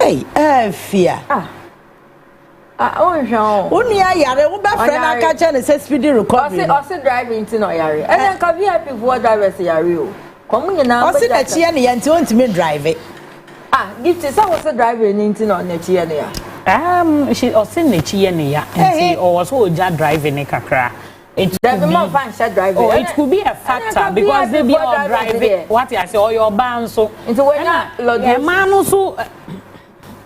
Hey, fear. Oh, Jean. Only I yare, we be friend I catch and say speedy recovery. Also driving to no yare. And then can be happy for drivers yare. Come in now. Also that she and you want me drive it. Gift is also driving into no near. She also near and or also just driving a kakra. It could be more fun driving. Oh, it could be a factor because they be all driving. What I say, all your bands so into when a man also.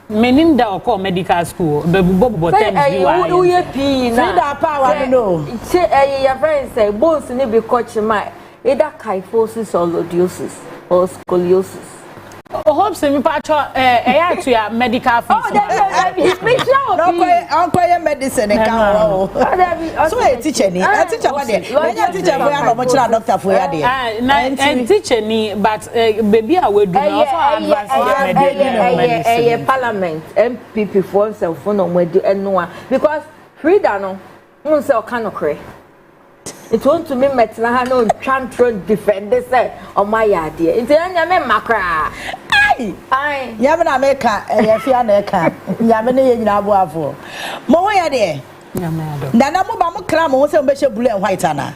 Meninda or call medical school, the Bobo Thames. You are power, no. Say, your friends say, both need be coach my either kyphosis or lordiosis or scoliosis. Hopes in patch a medical fees. Uncle medicine. So a teacher, a teacher, doctor for and teacher me, but baby, I would do a parliament MPP for himself phone with you and no one because Frida no won't sell canocre. It won't to me Metina no chantron defend this on my idea. It's a macra. Aye, Yamana Meka, a Fianeka, Yamani in Abuavo. Moya de Nana Mobama Cram was a bishop blue and white Anna.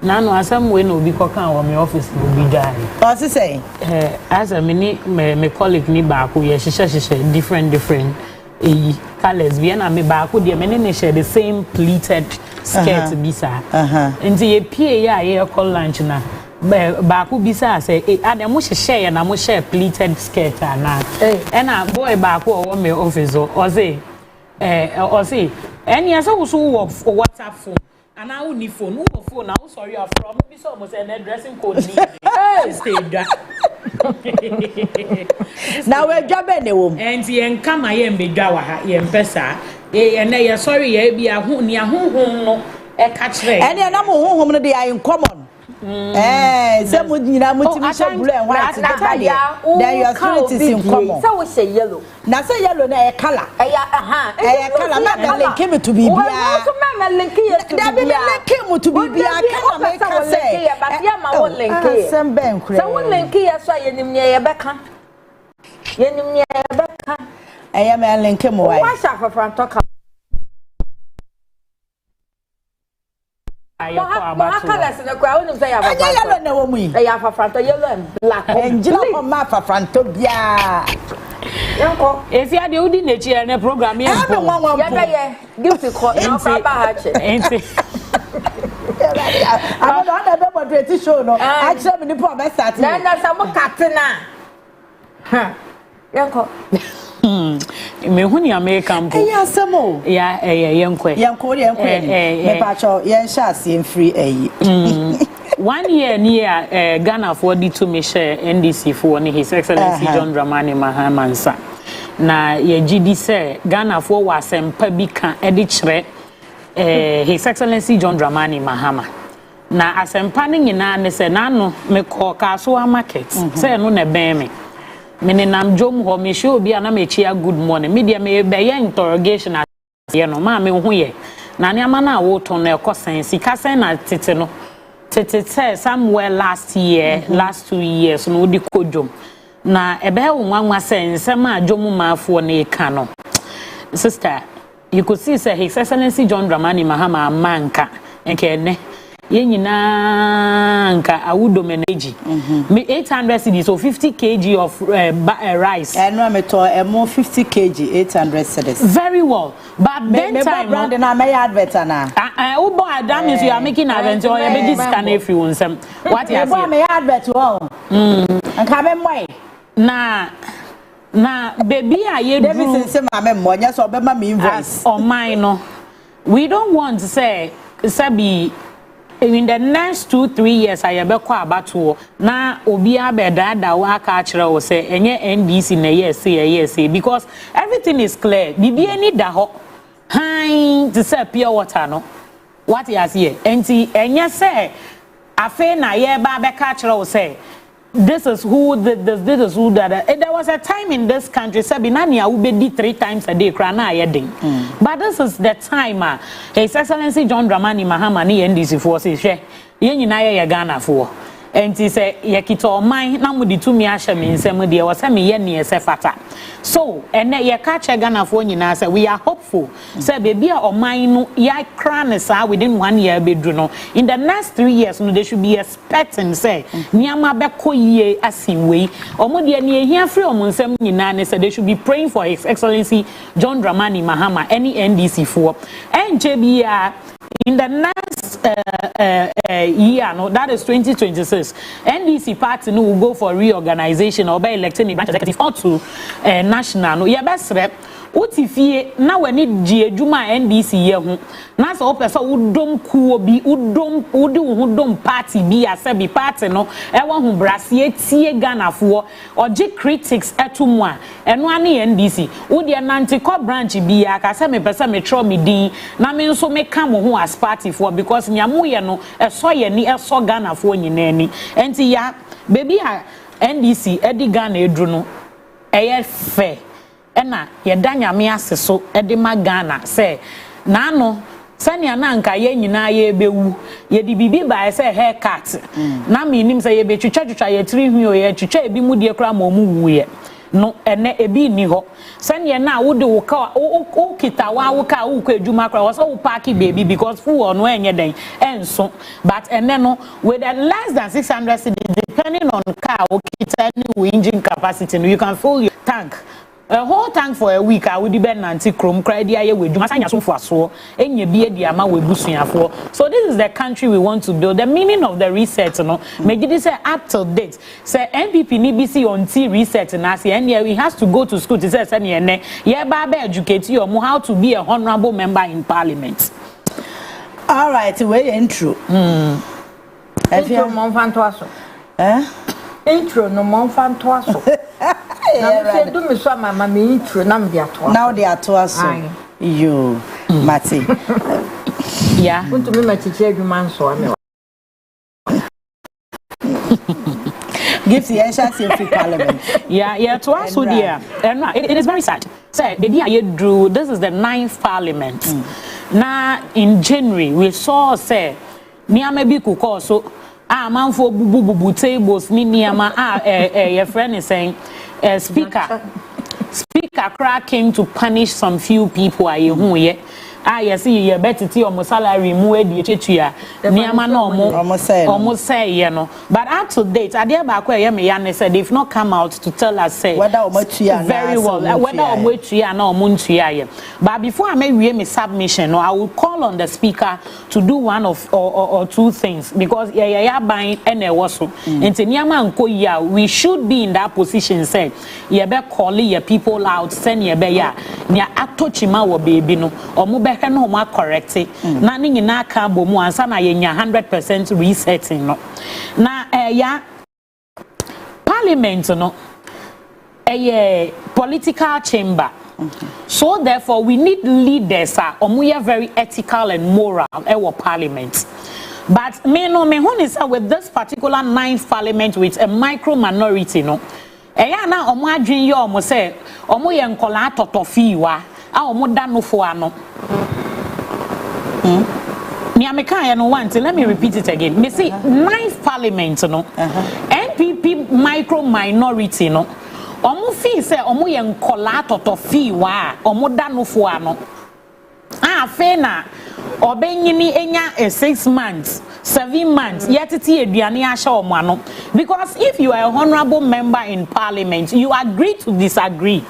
Nano, some way no be cocan or my office will be dying. What's he say? As a mini, my colleague ni baku, yes, she different colors. Vienna me baku, the many share the same pleated skirt bisa. Into a PA, yeah, call lunch na. Baku bisa say, Adam share and I share pleated skirt and a boy baku or my office or say, and yes, also work for WhatsApp phone. And I only phone, who phone now? Sorry, I'm from this almost an dressing code. Now we're jobbing the woman. And the come I am be Gawa, Yen Pesa, and they are sorry, be a who near whom no a catch. And then I'm home, they are in common. Some would you know, blue and white. Then your spirit is in common. So we say yellow. Now say yellow, a color. A color came to be. Came to be. I can't say, but Yama won't link some bank. Someone link here, so you near Becca. You near Becca. I am a link him away. Why suffer from talk? I colors in the crowd and say, I have a front of yellow and black and yellow map of front of ya. If you are the only nature and a program, you have one give to call ain't it? I don't know what to show. No, I saw me the poor best at some catena. Yanko. Me when you make camp, yeah, some more. Yeah, young patrol, yeah, free. 1 year near Ghana for the to me share NDC for His Excellency John Dramani Mahama. Na ye GD say Ghana for was Pabika editre His Excellency John Dramani Mahama. Na asempanning in an say nano me call Kasua market. Say no ne beme. Menenam Jom ho me show be an amateur good morning. Media may be interrogation at no mammy huye. Na nyamana woto na kosen sika na tete no. Tete somewhere last 2 years no di kodwom. Na ebe nwanwa sense ma adwomu maafo na eka no. Sister, you could see say His Excellency John Dramani Mahama manka enke ne ye nyina nka awudo meneji. Me 800 cedis so 50 kg of rice. No me to more 50 kg 800 cedis. Very well. But then time brand na me advert na. Ubo that means you are making advert or you be scan everyone some. What you say? Me advert oh. Nka me moy. Na baby aye David say ma me monya so be ma me invoice. On mine no. We don't want to say sabi in the next 2-3 years I be kwa abatuo na obi abedada wa ka akire wo say enye NDC na yes because everything is clear. Bibi any da ho. Hein to say pure water no. What you say? Enti enye say afa na ye ba be ka akire wo say this is who this is who that there was a time in this country sabinani ubedi 3 times a day krana ayedin but this is the time His Excellency John Dramani Mahama ni NDC for say hwe ye nyina ye Ghana for enti say yekita oman na mo di tumi ahye me nsem de wo say me ye ne se fata so ene ye ka che Ghana fo nyina say we are hopeful say baby a oman no ya kra ne sa within 1 year bedru no in the next 3 years no they should be expecting say niama be koyie asinwei omo de ne ehia free omo nsem nyina ne say they should be praying for His Excellency John Dramani Mahama any NDC for NJBR in the next year, no, that is 2026. NDC party no will go for reorganization or by electing a branch executive or to national. No, yeah, best rep. Utifie na weni die juma NDC ye ho na so pesa udom kuo bi udom udi udom party bi asebi party no e wo ho brasie tie Ghana fo oje critics etumu a eno ane NDC udi nante ko branch bi aka se me pesa me tro me din na me nso me ka mo ho as party fo because nyamu ye no eso ye ni eso Ghana fo nyina ni enti ya baby a NDC edi Ghana edru no eye fair ena ye danyame ase so ede magana se na no sania na nka ye nyina ye bewu ye di bibi ba se haircut na me nim se ye be twetwa ye tiri hwi o ye twetwa ebi mu de kra ma mu wuye no ene ebi ni ho sania na wo de wo ka o kita wa ka wo kwa adwuma kra wo so wo park baby because fu no enye den enso but ene no with a less than 600 cedis depending on car wo kita any engine capacity no you can fill your tank a whole tank for a week. I would depend anti chrome credit aye we do masanya so for so enye bi e di ama we busuafo. So this is the country we want to build. The meaning of the reset no megidi say up to date say NPP ni BC on T reset na say and we has to go to school to say ne ye ba be educate you on how to be a honorable member in parliament. All right, we intro. Intro mon fantoaso. Intro no mon fantoaso. Na do me so mama me intro na me dia to. Now they are to us. You Mati. Yeah. Want to me ma chiche adwuma nso ame. Give the answer to parliament. Yeah, to us so dear. It is very sad. Say the day you drew this is the 9th parliament. Now in January we saw say niame bi kuko so manfo bubu tables ni niama your friend is saying speaker crack came to punish some few people aye yes you better ti omo salary mu e di echetua niama na omo say you know but up to date ade ba kwa ye me ya ne said if not come out to tell us say whether omo tua very well whether omo tua na omo ntua ye but before I may me submission no I will call on the speaker to do one of or two things because ya ban ene wo so enti niama nko ya we should be in that position say ye be call your people out send ye be ya nia atochima wo baby no omo be no ma correct na ni nyina ka bomu ansa na ye nya 100% resetting no na ya parliament no political chamber so therefore we need leaders omuya very ethical and moral parliament but me who is with this particular 9th parliament with a micro minority no na omu adwen ye omu say omu ye nkola totofi wa omu da no fo ano let me repeat it again. Me see 9th parliament no NPP micro minority no omu fi say omu ye nkola totofi wa omu da no fo ano fe na obenyini enya 6 months 7 months yetiti eduane ahye omo ano because if you are a honorable member in parliament you agree to disagree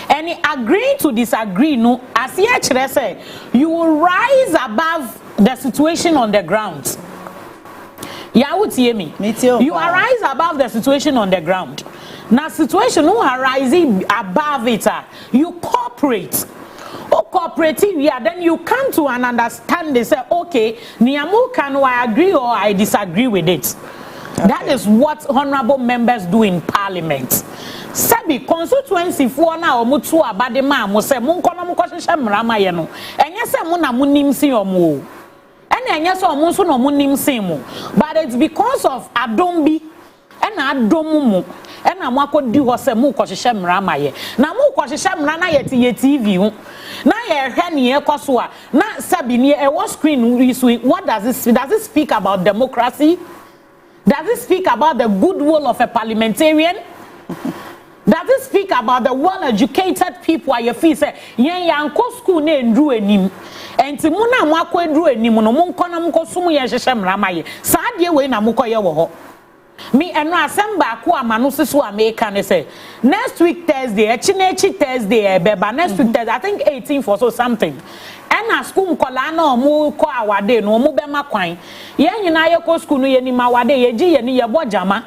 and agreeing to disagree no as ye kire say you will rise above the situation on the ground. Yeah, would hear me. You arise above the situation on the ground. Now situation no arising above it you cooperate. Cooperative, yeah, then you come to an understanding, say, okay, Niamu can I agree or I disagree with it. Okay. That is what honorable members do in parliament. Sabi constituency for now mutu abade ma mo say mun kono mo kwahwehwe mrama ye no enye se mo na munim sin omo ene enye se omo so no munim sin mo but it's because of adombi ena adomumu ena mo akodi ho se mo kwahwehwe mrama ye na mo kwahwehwe mra na ye TV ho na ye hwe ne ekoso a na sabi ne e what screen what does it speak about democracy? Does it speak about the goodwill of a parliamentarian? Does it speak about the well-educated people at your feet? Say, yanko school ne ndru enim. Enti mu na mu akọ ndru enim no mu nkọ na mu kọ sumu ye hyehyɛ mramaye. Saa de we na mu kọ ye wo ho. Me eno asem ba ko amano seso America ne say next week Thursday, echinechi Thursday beba next week Thursday, I think 18th or so something. Ena school nkola na omu kọ awade no omu be ma kwan. Ye nyina ye kọ school no ye ni ma awade ye gi ye ni ye bo jama.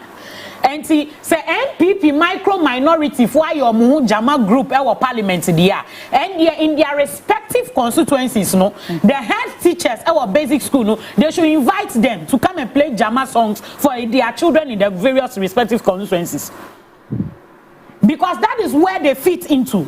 Enti say NPP micro minority for your muhu jama group our parliament dia and in their respective constituencies no the head teachers our basic school no they should invite them to come and play jama songs for their children in their various respective constituencies, because that is where they fit into.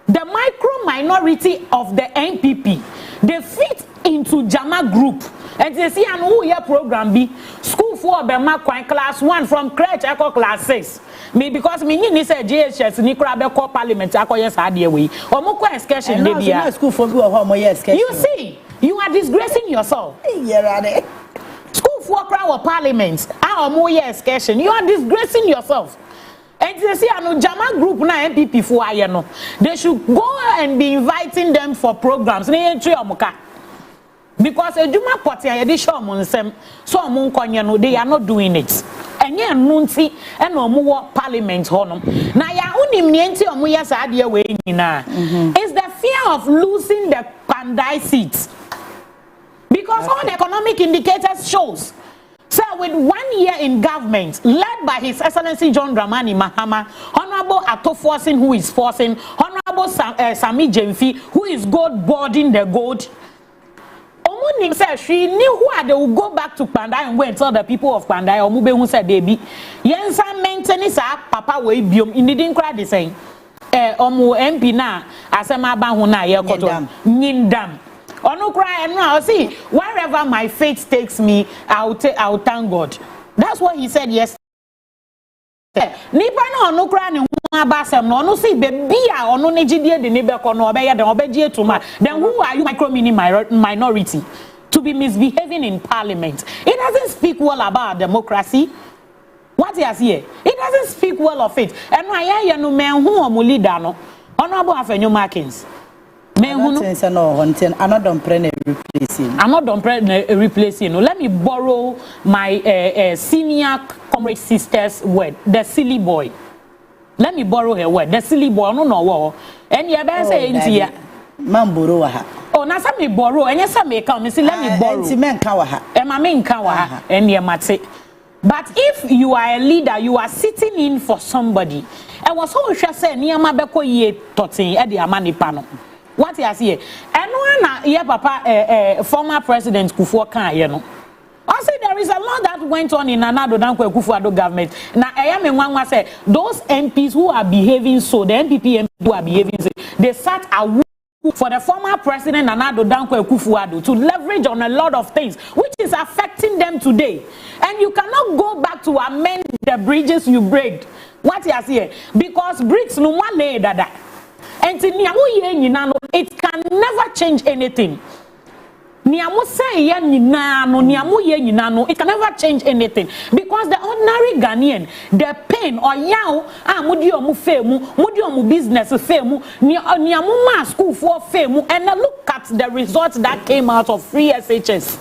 The micro minority of the NPP, they fit into jama group. And they see an who year program be school for Bema class 1 from crèche echo class 6. Me because me ni say JHS ni kra be call parliament akoye saade we. Omo ko excursion dey bia. School for go home excursion. You see, you are disgracing yourself. School for kra parliament omo ye excursion. You are disgracing yourself. And they see an jama group na MPP for aye no. They should go and be inviting them for programs. Ne entry omoka. Because a Juma Potty edition Monsem, so Munkonya no, they are not doing it. And yeah, Nunti and no more parliament honum. Now, ya only mienti or muyas idea way is the fear of losing the Pandai seats. Because all the economic indicators shows. So with 1 year in government, led by His Excellency John Dramani Mahama, Honorable Ato Forcing, who is forcing, Honorable Sami Jemfi, who is gold boarding the gold. Omuning said she knew who they will go back to Pandai and go and tell the people of Pandai or Mube who said they be. Yensa maintenance papa way biom in didn't cry the same. Omu MP na asema ba hu na ye koto nyindam. Onu cry and now see wherever my fate takes me I'll thank God. That's what he said yesterday. Nipa na onu cry ni abasem no no see baby a ono negidie de nebe ko no obeye de obegye tuma. Then who are you micro mini minority to be misbehaving in parliament? It doesn't speak well about democracy. What is here? It doesn't speak well of it. And why you no men who omo leader no honorable Afenyo Markins men who no another replacing. I'm not done replacing. Let me borrow my senior comrade sister's word, the silly boy. Let me borrow her word. The silly boy, no. And you better say into here. Man borrow her. Oh, now some me borrow, and yes, I may come. See, let me borrow. And men kawaha. And my main kawaha. And you might say. But if you are a leader, you are sitting in for somebody. And was so sure say, Niama beko ye totin, Eddie Amani Pano. What you see? And one year, Papa, former President Kufuor can, you know. I say there is a lot that went on in Anado Dankwa Kufuor government. Now I am in one say those MPs who are behaving so, the NPP MPs who are behaving so, they sat a for the former president Anado Dankwa Kufuor to leverage on a lot of things which is affecting them today. And you cannot go back to amend the bridges you break. What you see? Because bricks no one lay that. And it can never change anything. It can never change anything because the ordinary Ghanaian, the pain or yaw, business femu, school for femu, and look at the results that came out of free SHS.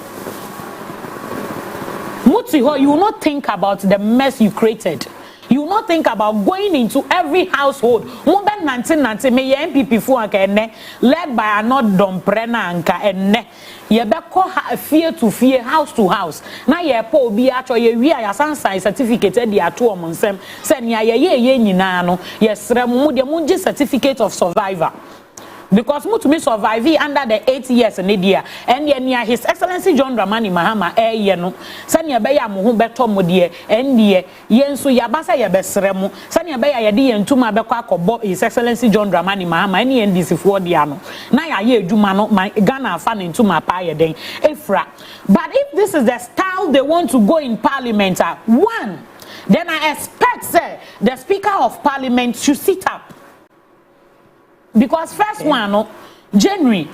You will not think about the mess you created. You will not think about going into every household. More than 1990, me MPP for led by another domprena anka enne. Ye beko fear to fear, house to house. Na ye po bi acho ye wi ya sansan certificate di ato omonsem. Se nia ye nyina no ye srem mu de munji certificate of survivor. Because Mutumi survive under the 8 years in India, and near His Excellency John Dramani Mahama, yeno, Sanya Baya Muhu Beto Modie, and ye, Yensu Yabasa Yabesremu, Sanya Baya Yadi and Tuma Beko, His Excellency John Dramani Mahama, any NDC for Diano. Naya ye Jumano, my Ghana fan into my pie day, Efra. But if this is the style they want to go in Parliament, one, then I expect, sir, the Speaker of Parliament should sit up. Because first one, no, January,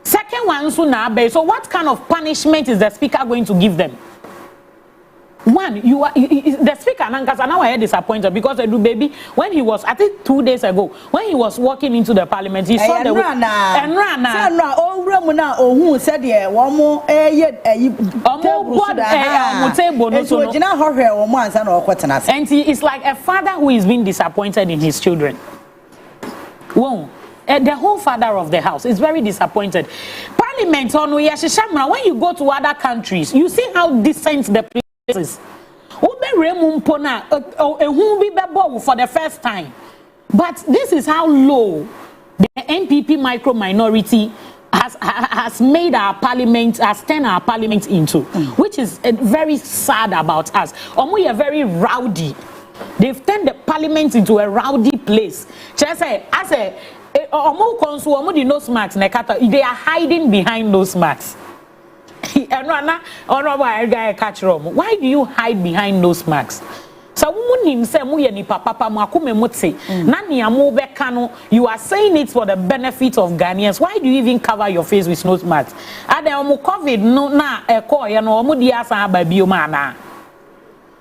second one, so what kind of punishment is the speaker going to give them? One, you are the speaker Nankasa now I disappointed because the baby when he was I think 2 days ago when he was walking into the parliament he saw the and rana oh remuna ohun said ye womo and he is like a father who is being disappointed in his children. Whoa. The whole father of the house is very disappointed. Parliament on when you go to other countries you see how decent the place is. For the first time. But this is how low the NPP micro minority has made our parliament, has turned our parliament into, which is very sad about us. We are very rowdy. They've turned the parliament into a rowdy place. Just say, as a nose marks, they are hiding behind those marks. Why do you hide behind those marks? So you are saying it for the benefit of Ghanaians. Why do you even cover your face with nose marks? COVID no na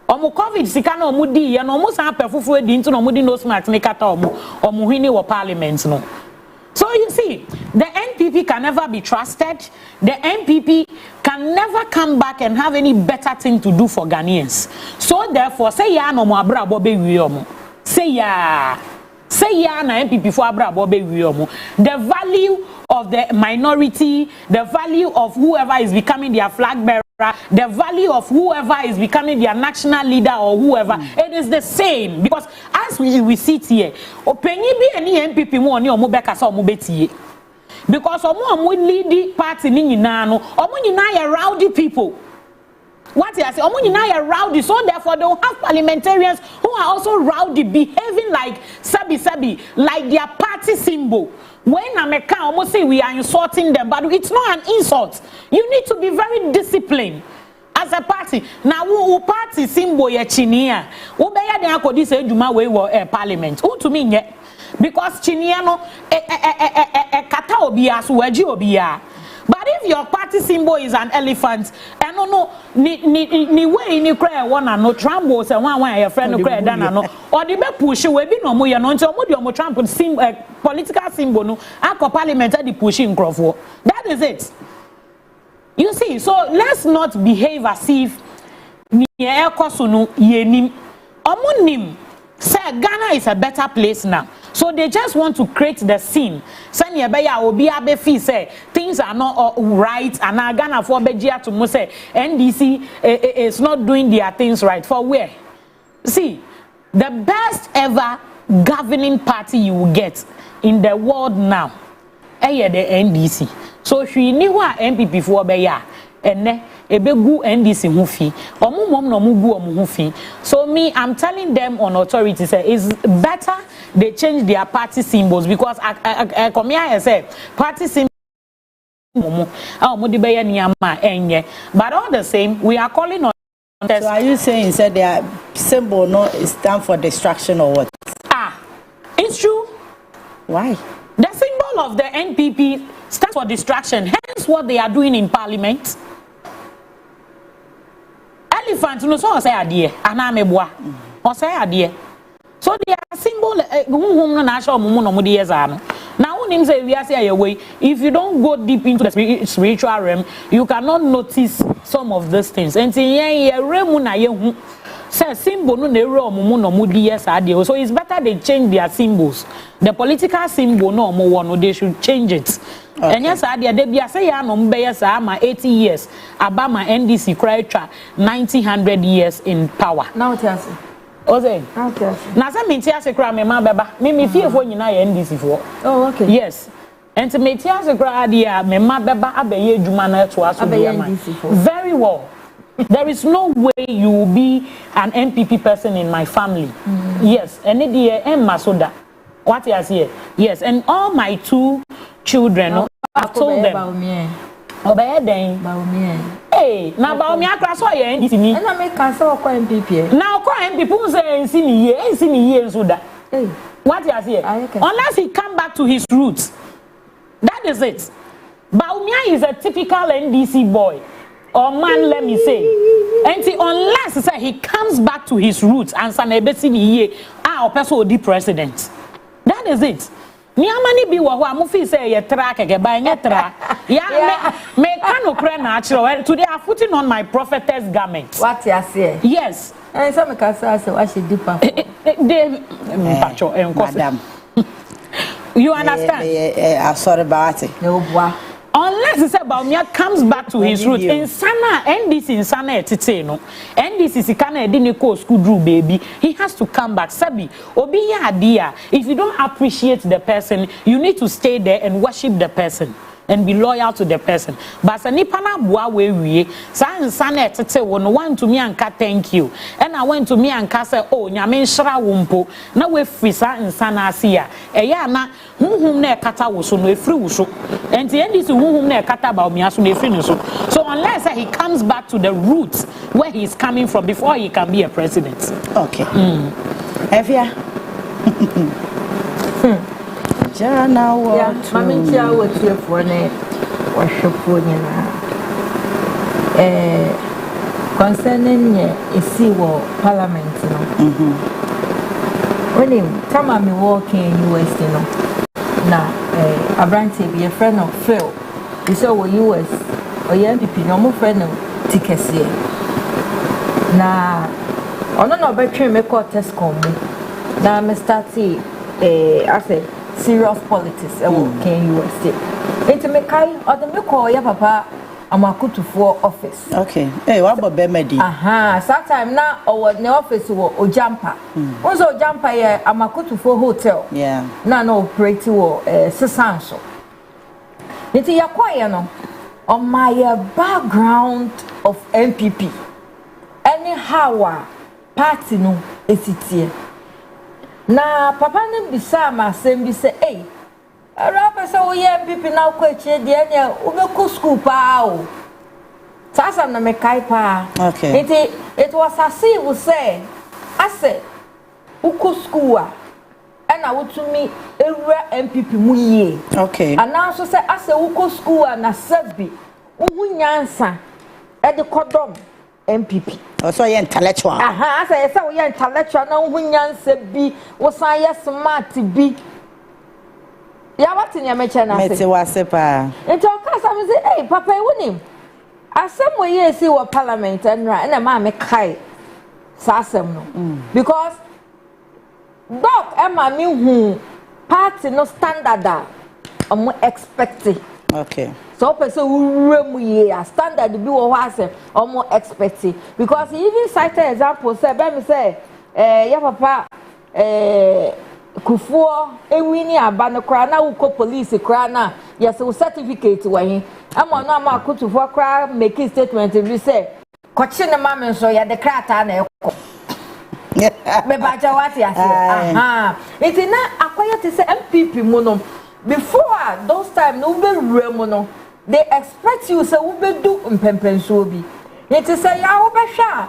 COVID sikana omudi ya no mo san pefufu edi nti no omudi nose marks ne kata omo hwini wo parliament no. So you see, the NPP can never be trusted. The NPP can never come back and have any better thing to do for Ghanaians. So therefore, say ya no mo abra bobe wiyomo. Say ya na NPP for abra bobe wiyomo. The value of the minority, the value of whoever is becoming their flag bearer, the value of whoever is becoming their national leader or whoever, it is the same. Because as we sit here, any NPP mo ni omo beka so omo betie. Because omo lead party ni nyina no, omo nyina ya rowdy people. What I say, omo nyina ya rowdy, so therefore they will have parliamentarians who are also rowdy, behaving like sabi, like their party symbol. When America almost say we are insulting them, but it's not an insult. You need to be very disciplined as a party. Now, who party symbol ye chinia? Who be ya de akodi say juma we wo parliament? Who to me ye? Because chinia no kata obiya so waji obiya. But if your party symbol is an elephant, and no ni way ni cry one and no trambo say one your friend no cry dan no or the be push we be no mo ye no nti omo de omo trampo political symbol no akọ parliament dey push nkrofo. That is it. You see, so let's not behave as if ni ekoso no yenim. Omo nim say Ghana is a better place now. So they just want to create the scene. Say things are not right, and Ghana for Bejia to say NDC is not doing their things right. For where? See, the best ever governing party you will get in the world now, the NDC. So she knew what MPP for Beya. And ebegu NDC hufi omumom no mugu omuhufi. So me, I'm telling them on authority say it's better they change their party symbols, because I come here and say party symbols but all the same we are calling on. So are you saying said their symbol no is stand for destruction or what? It's true. Why? The symbol of the NPP stands for distraction. Hence what they are doing in parliament. Elephant no so say adie anameboa. O say adie. So their symbol no na sha omumu no mudi yezano. Now unim say we are say away. If you don't go deep into the spiritual realm, you cannot notice some of these things. And say remu na yehu. Say symbol no na ero omumu no mudi yezade. So it's better they change their symbols. The political symbol no omo no they should change it. Okay. And yes, they be say ya no mbe sa ma 80 years Abama NDC cry 1900 years in power. Now tell us. Oze. Now tell us. Na say me tia se cry me ma beba. Me fie fo nyina ya NDC for. Oh, okay. Yes. And to me tia se cry dia me ma beba abeye adwuma na to aso dia man. Very well. There is no way you will be an NPP person in my family. Yes, and it dey masoda. What you say? Yes, and all my two children, I've told them. Obaa den. Hey, now Baomi akra so ye NDC ni. Na me kan say okwa MPP. Now okwa MPP say nsi ni ye so da. Hey. What you say? Unless he come back to his roots. That is it. Baumia is a typical NDC boy. Oman, let me say. And unless say, he comes back to his roots and sanebesi ni our person the president. That is it. Niamani bi wo ho amufi say ye tra keke ba nye tra. Ya me kanu kra natural. Today I'm putting on my prophetess garment. What you say? Yes. And some can say what she deeper. Madam. You understand? I'm sorry about it. No boy. Unless it's about me comes back to his roots. In Sana, and this in Sana Titi no. And this is Ikana Ediniko school drew baby. He has to come back. Sabi, Obi Yaa Dia. If you don't appreciate the person, you need to stay there and worship the person. And be loyal to the person. But sa nipa na bua we sa nsana etete wo no want to me anka thank you. And I went to me anka say oh nyame nhra wo mpo na we free sa nsana ase ya. Eya na hunhum na ekata wo so no efri wo so. And the end is hunhum na ekata ba omi aso no efri no so. So unless he comes back to the roots where he is coming from before he can be a president. Okay. Appiah. Jana wo mami tia wo tie fo ne wo hwefo nyina concerning esi wo parliament no when time me work in US no na abranti be a friend of Phil he said wo US o ye MPP no mo friend no tikese na ono no betwe me ko test com na me start I said serious politics can you say it me kai or the me call ya papa amakutu for office okay hey what about Bemedi sometime na or the office wo ojampa also ojampa ya amakutu for hotel na operate wo sesanso nti ya kwaye no on my background of MPP anyhow party no esitie na papa ne bisa ma asem bi se ara pesa wo ye MPP na ko eche de ene wo be ku school pa o sasa na me kai pa okay it was as if we say ase wo ku school a na wo tumi ewura MPP mu ye okay ana so say ase wo ku school a na sabi wo hunyansa e de kodom MPP also ye intellectual say say we intellectual na hunyansa bi wo san ye smart bi ya wati nya meche na se mete wase pa ento ka sa me say papa e wonim asem we ye si wo parliament na ma me kai sa asem no because doc ma me hu party no standard da am expecting okay so person wurem ye standard bi wo asem am expecting because he even cited example say be me say ya papa kufuo ewini aba no kra na wo police kra na yes wo certificate wa hin ama no ama kutufuo kra make statement bi say kochi ne ma me so ya de krata na ekọ me ba ja wati ase iti na akwaya te say MPP mu no before those time no be wura mu no they expect you say wo be do mpempenso bi iti say ya wo be hwa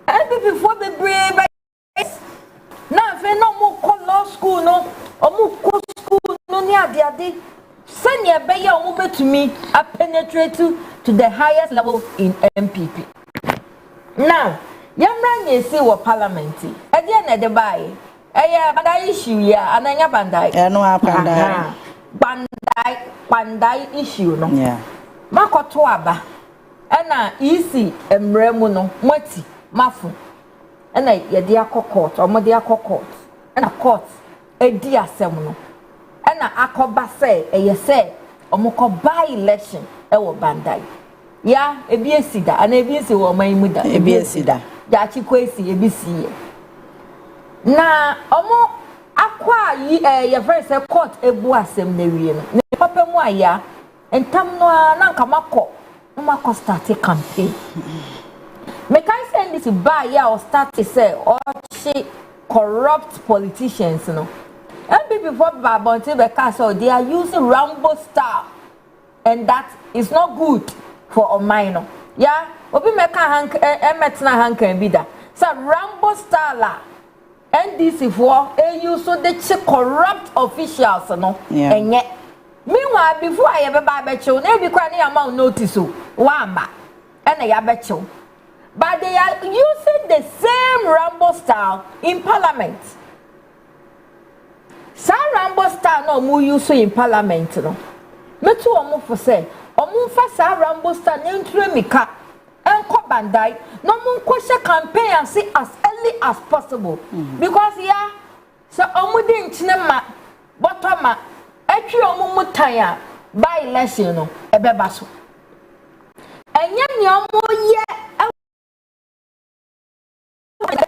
MPP for be brave na fe no mo ko law school no o mo ko school no ni ade senior be ya o mo betumi a penetrate to the highest level in MPP now yamra nye si wo parliament e de na de bae bandai issue ya ananya bandai no bandai issue no yeah makoto aba na isi emremu no mati mafu na ye de akọ omo de akọ na court edi asem no na akoba say eye say omo ko by election e wo bandai ya ebi esida ana ebi esi wo man mu da ebi esida ya chiko esi ebi siye na omo akwa yi ye first say court ebu asem na wie no ne papa mu aya entam no na nka makọ start campaign me can send this buy ya or start to say or she corrupt politicians no and before Babonti because so they are using Rambo style and that is not good for a minor yeah obi me can emetna hankan bi da so Rambo style NDC for use so the corrupt officials no enye meanwhile before I ever buy becho na bi kwa na amount notice o wamba and a yabecho. But they are using the same Rambo style in parliament. Sa Rambo style no mu use in parliament no. Me too omo for say, omo fa sa Rambo style n'entre mika enko bandai no mu nkwahye campaign as early as possible. Because yeah, so omo di nchine ma botoma etwi omo mutanya by election no ebeba so. Enye ni omo ye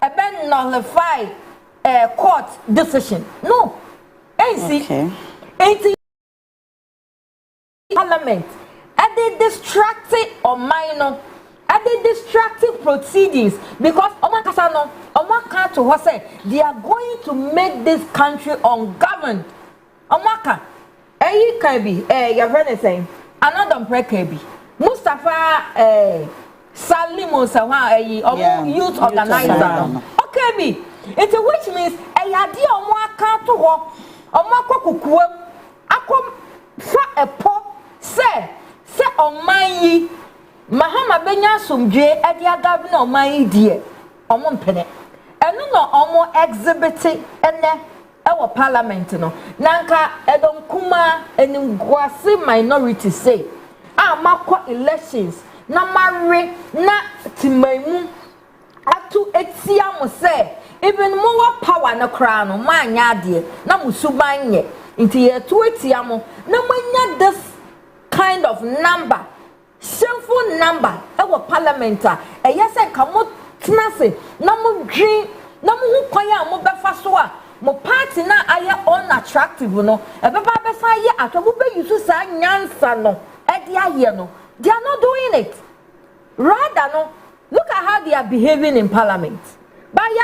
ebe nullify court decision. No. Okay. Parliament and they distracting or minor and they distracting proceedings because Omaka to what say they are going to make this country ungoverned. Omaka, can be your friend is saying another prayer can be Mustafa Salim youth organizer. Okay, be it which means a yadi Omaka to walk. Omako kukuem akom fa epo se oman yi mahama benya somdwe e dia governor oman yi die omo mpene enu no omo exhibit ene e wo parliament no nanka edom kuma eningwase minority say amakọ elections na mare na timaimu atu etia mo say even more power na kra no manya ade na musuban ye nti ye to etia mo na manya this kind of number shameful number e wo parliament a yese ka mo tenase na mo dwen na mo hu kwan a mo befa so a mo party na aye unattractive no e beba befa aye atobo be yusu sa nyansa no e de aye no they are not doing it rather no look at how they are behaving in parliament. But ya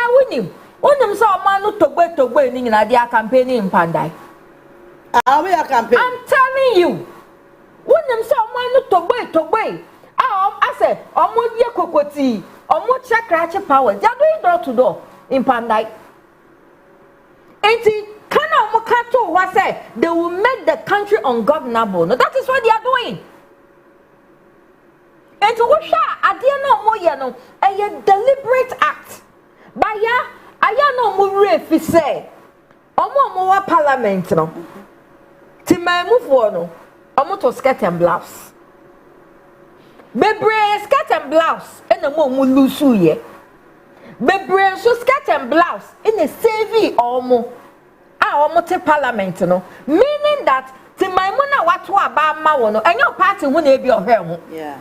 unim so man no togbe ni na dia campaign in Pandai. We are campaign. I'm telling you. Unim so man no togbe. I say omo die kokoti, omo check power. They are doing door to door in Pandai. Enti kana omo kato wa say they will make the country ungovernable. No, that is what they are doing. Enti wo hwa ade na omo ye no a deliberate act. Baya aya no mu refi say omo wa parliament no ti maimufo no omo to skirt and blouse bebre skirt and blouse ena mo lusu ye bebre so skirt and blouse in a save omo omo te parliament no meaning that ti maimuna watu aba ma wo no enyo party hu na ebi ohwe ho yeah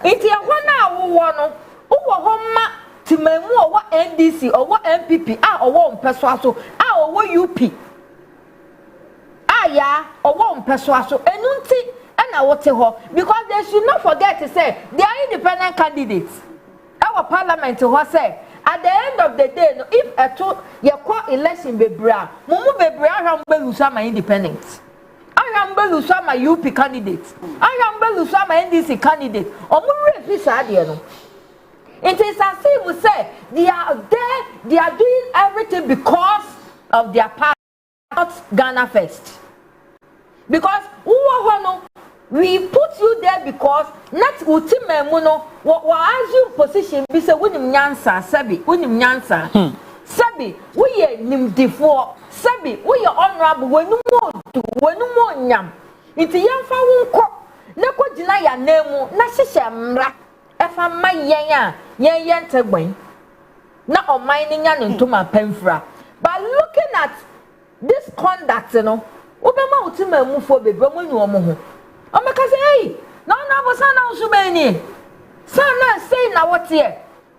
iti ehwo na wo no wo ho ma Timemu owo NDC owo MPP owo mpeso aso owo UP ya owo mpeso aso enunti na wote ho because they should not forget to say they are independent candidates our parliament ho say at the end of the day no if eto ye call election bebra mumu bebra ahamba lusa ma independent ahamba lusa ma UP candidate ahamba lusa ma NDC candidate omu refi sa de no. It is as if we say they are there, they are doing everything because of their party, not Ghana first. Because we put you there because not ultimately we assume position be say unim nyansa sabi unim nyansa sabi we ye nim defo sabi we ye honorable wenu mo nyam iti yamfa wonko na ko gina ya nemu na hihye mra efa mayen a yen tegban na o mining ya ntoma pamfra. But looking at this conduct no obema utima mufo bebe mo nyu omo ho o meka say hey na bosa na usubeni sana say na what here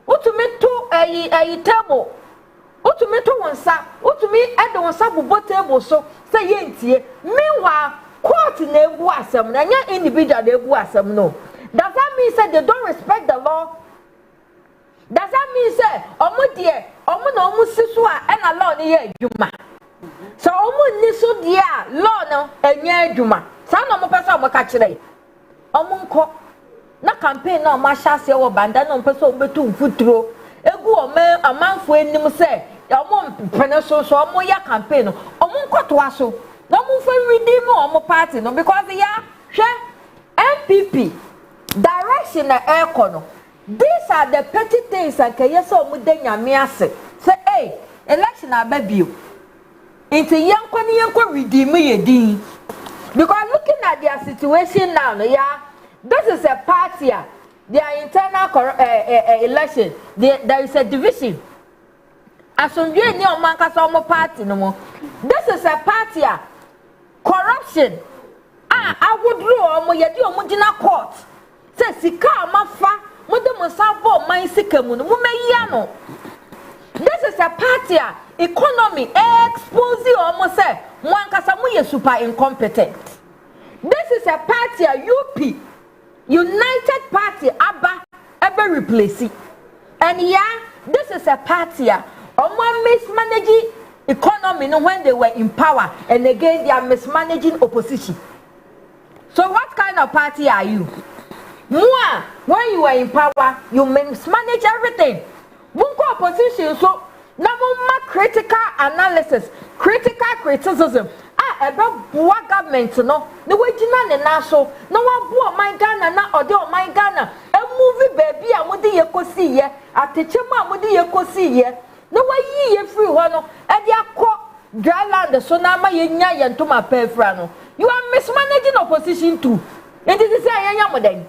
utumi to ayi table utumi to wonsa utumi ede wonsa bobo table so say yentie meanwhile court na ebu asem na nya individual na ebu asem no. Does that mean say they don't respect the law? Does that mean say omo die omo na omo siso a na law ni ye adwuma? So omo ni so die law no enye adwuma. Sa na omo pese omo ka kire. Omo nko na campaign na omo ahase wo banda na omo pese obetu mfuturo. Egu omo amanfo enim say omo pene so omo ya campaign no. Omo nko to aso. Na omo fa redeem omo party no because ya hwe MPP direction na econo. These are the petty things and kayeso mudenya miase. Say, hey, election ababio. Into yanko redeem ye din. Because looking at their situation now, yeah, this is a party. Their internal election. There is a division. As on you know, Mankasomo party no more. This is a party. Corruption. I would draw mo yedi omudina court. Say sika amafa, mo de mo sabo man sikamu no mo meyia. This is a party. Economy exposing almost say Mwankasa ye super incompetent. This is a party UP United Party Abba ever replace it. And yeah, this is a party mismanaging economy when they were in power, and again they are mismanaging opposition. So what kind of party are you? Moi, when you were in power, you mismanage everything. Bunko opposition so Namuma critical analysis, critical criticism. About what government no way Jina Naso, no one bought my Ghana, not or my Ghana. A movie baby, I would ye go see ye, a teacher ma would ye go see ye. No way ye free one, and ya quote dry land, so now my yanya and to my pay frano. You are mismanaging opposition too. And this is a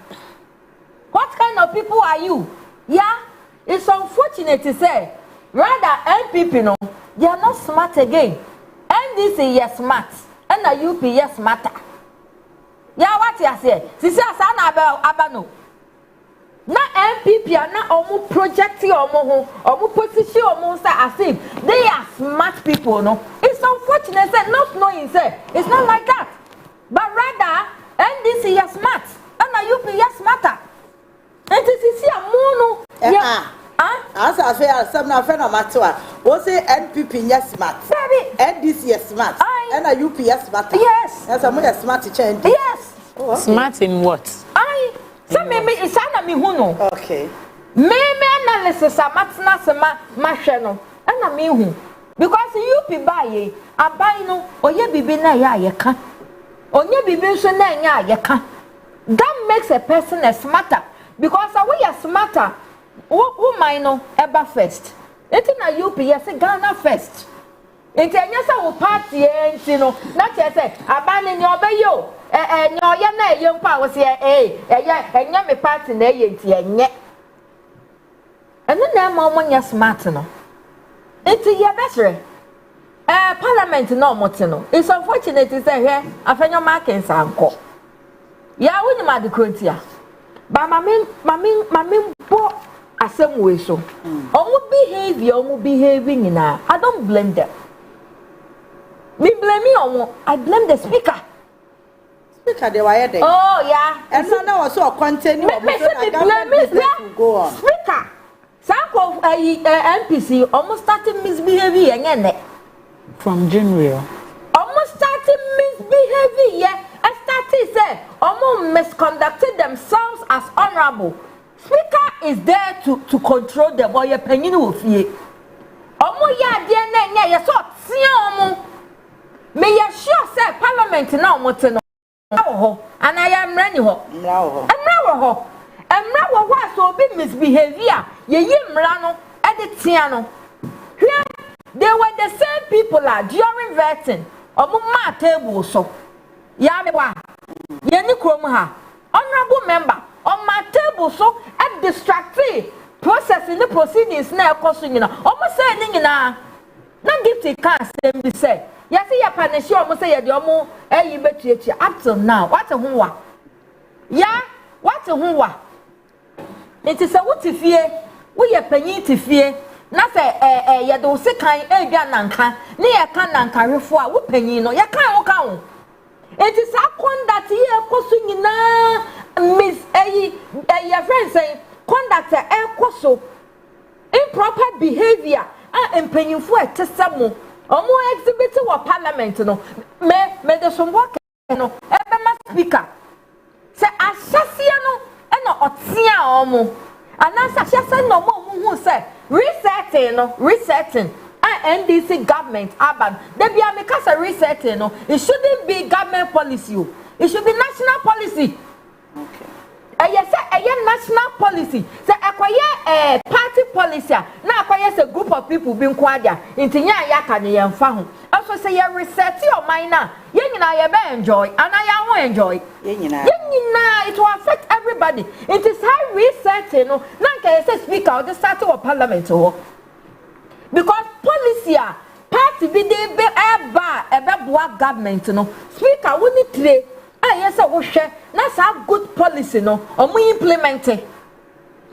what kind of people are you? Yeah, it's unfortunate to say. Rather, NPP no, they are not smart again. NDC yes smart, and the UP yes smarter. Yeah, what you say? Sisi asana abano. Na NPP na omu project omu position omu say as if they are smart people no. It's unfortunate say not knowing say it's not like that. But rather, NDC yes smart, and the UP yes smarter. And sisi amono. Yeah. As I say, some of them are what say NPP yes smart, NDC yes smart, and a UP yes smart. Yes, that's a more smart change. Yes, smart in what? So maybe it's an me who know. Okay. Maybe analysis a matna sama machano, and I mean who because UP buy a buy no or ye bibi na ya yeka, or ye bibi so na ya yeka. That makes a person a smarter because we are smarter. Who mine ever first? It's in a UP, yes, Ghana first. It's a yes, our party, you know, not just say, abandoning your bayo, and your young powers here, and yummy party, and yet. And then that moment, you're smart, no. It's a year better. Parliament, no, Motino. It's unfortunate to say here, I find your markings uncle. Yeah, we know the criteria. But my asem way so. Omu behavior, omu behaving in I don't blame them. Me blame me omu. I blame the speaker. Speaker, they were there. Oh yeah. And so now also continue. Me blame me go on. Speaker. Some of NPC almost started misbehaving again. From January. Almost started misbehaving. Yeah. I started say almost misconducted themselves as honorable. Speaker is there to control them or your penny will fear. Omo ya dear na ya so tia omo. Me ya sure say parliament na omo te no. And I am ready ho. Emra ho. Emra wo wa so be misbehavior. Ye mra no e de tia no. They were the same people during vetting. Omo ma table so. Ya me wa. Ye ni krom ha. Honorable member on my table so at distracting processing the proceedings now costing almost saying na gift it can't be said. Yes, you punish you almost say your more you bet you up till now. What a hoa? Yeah, what a hoa? It is a what if ye we are penny to fear. Not a ya do say kind a gananka near cananka reform whoop penny no ya can't count. It is a conduct here costing na Miss your friend saying conduct a coso improper behavior and penny for a testimony or more exhibit or parliament no me the some work no ever speaker say asasiano and otia omo and asasiasa no more who say resetting NDC government urban they be a make us a resetting no it shouldn't be government policy it should be national policy. Okay. Yes, national policy say akoye party policy na akoye say group of people bi nkwadia ntinya ya ka ne yemfa ho also say you reset your mind na ye nyina ye be enjoy and I won't enjoy ye nyina it will affect everybody. It is high resetting no na ka say speaker the start of parliament ho because policy party bi dey be eba government no speaker we need today yes I will share na sa good policy no omo implement it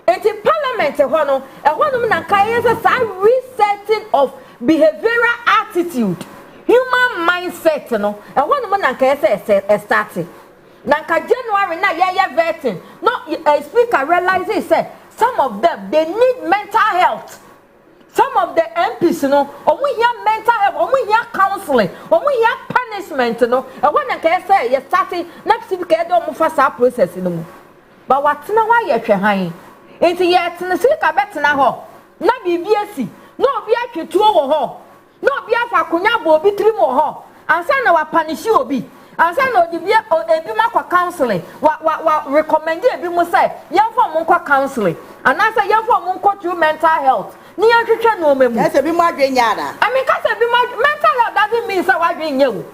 in parliament no na ka yes sa resetting of behavioral attitude human mindset no na ka yes start na ka January na ye vetting no speaker realizes say some of them they need mental health. Some of the MPs, omu here mental health, omu here counseling, omu here punishment, and when I can say you starting next week, I don't move for that process no. But what now? Why you trying? Into yet in the sick a better now. Na BBSC, no be a two ho, no be a facunyabo, be 3 more ho, and send our punish you be. And send no be a counseling. What recommend you be more say, young for monko counseling, and answer young for monko to mental health. Ni atwetwa no memu kase bi mo adwen yara I mean kase bi mo mental health doesn't mean say wadwen yewu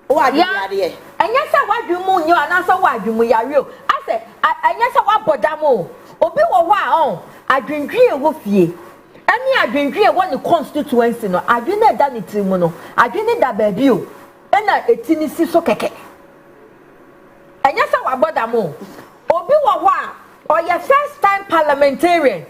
o adwen yare enye say wadwen mu nyo anasa wadwen mu yare o ase enye say wabodam o obi wo ho a on adwendwe wo fie ani adwendwe wo ne constituency no adwen na da ne trimu no adwen ne da baabi o ena etini si so keke enye say wabodam o obi wo ho a or your first time parliamentarian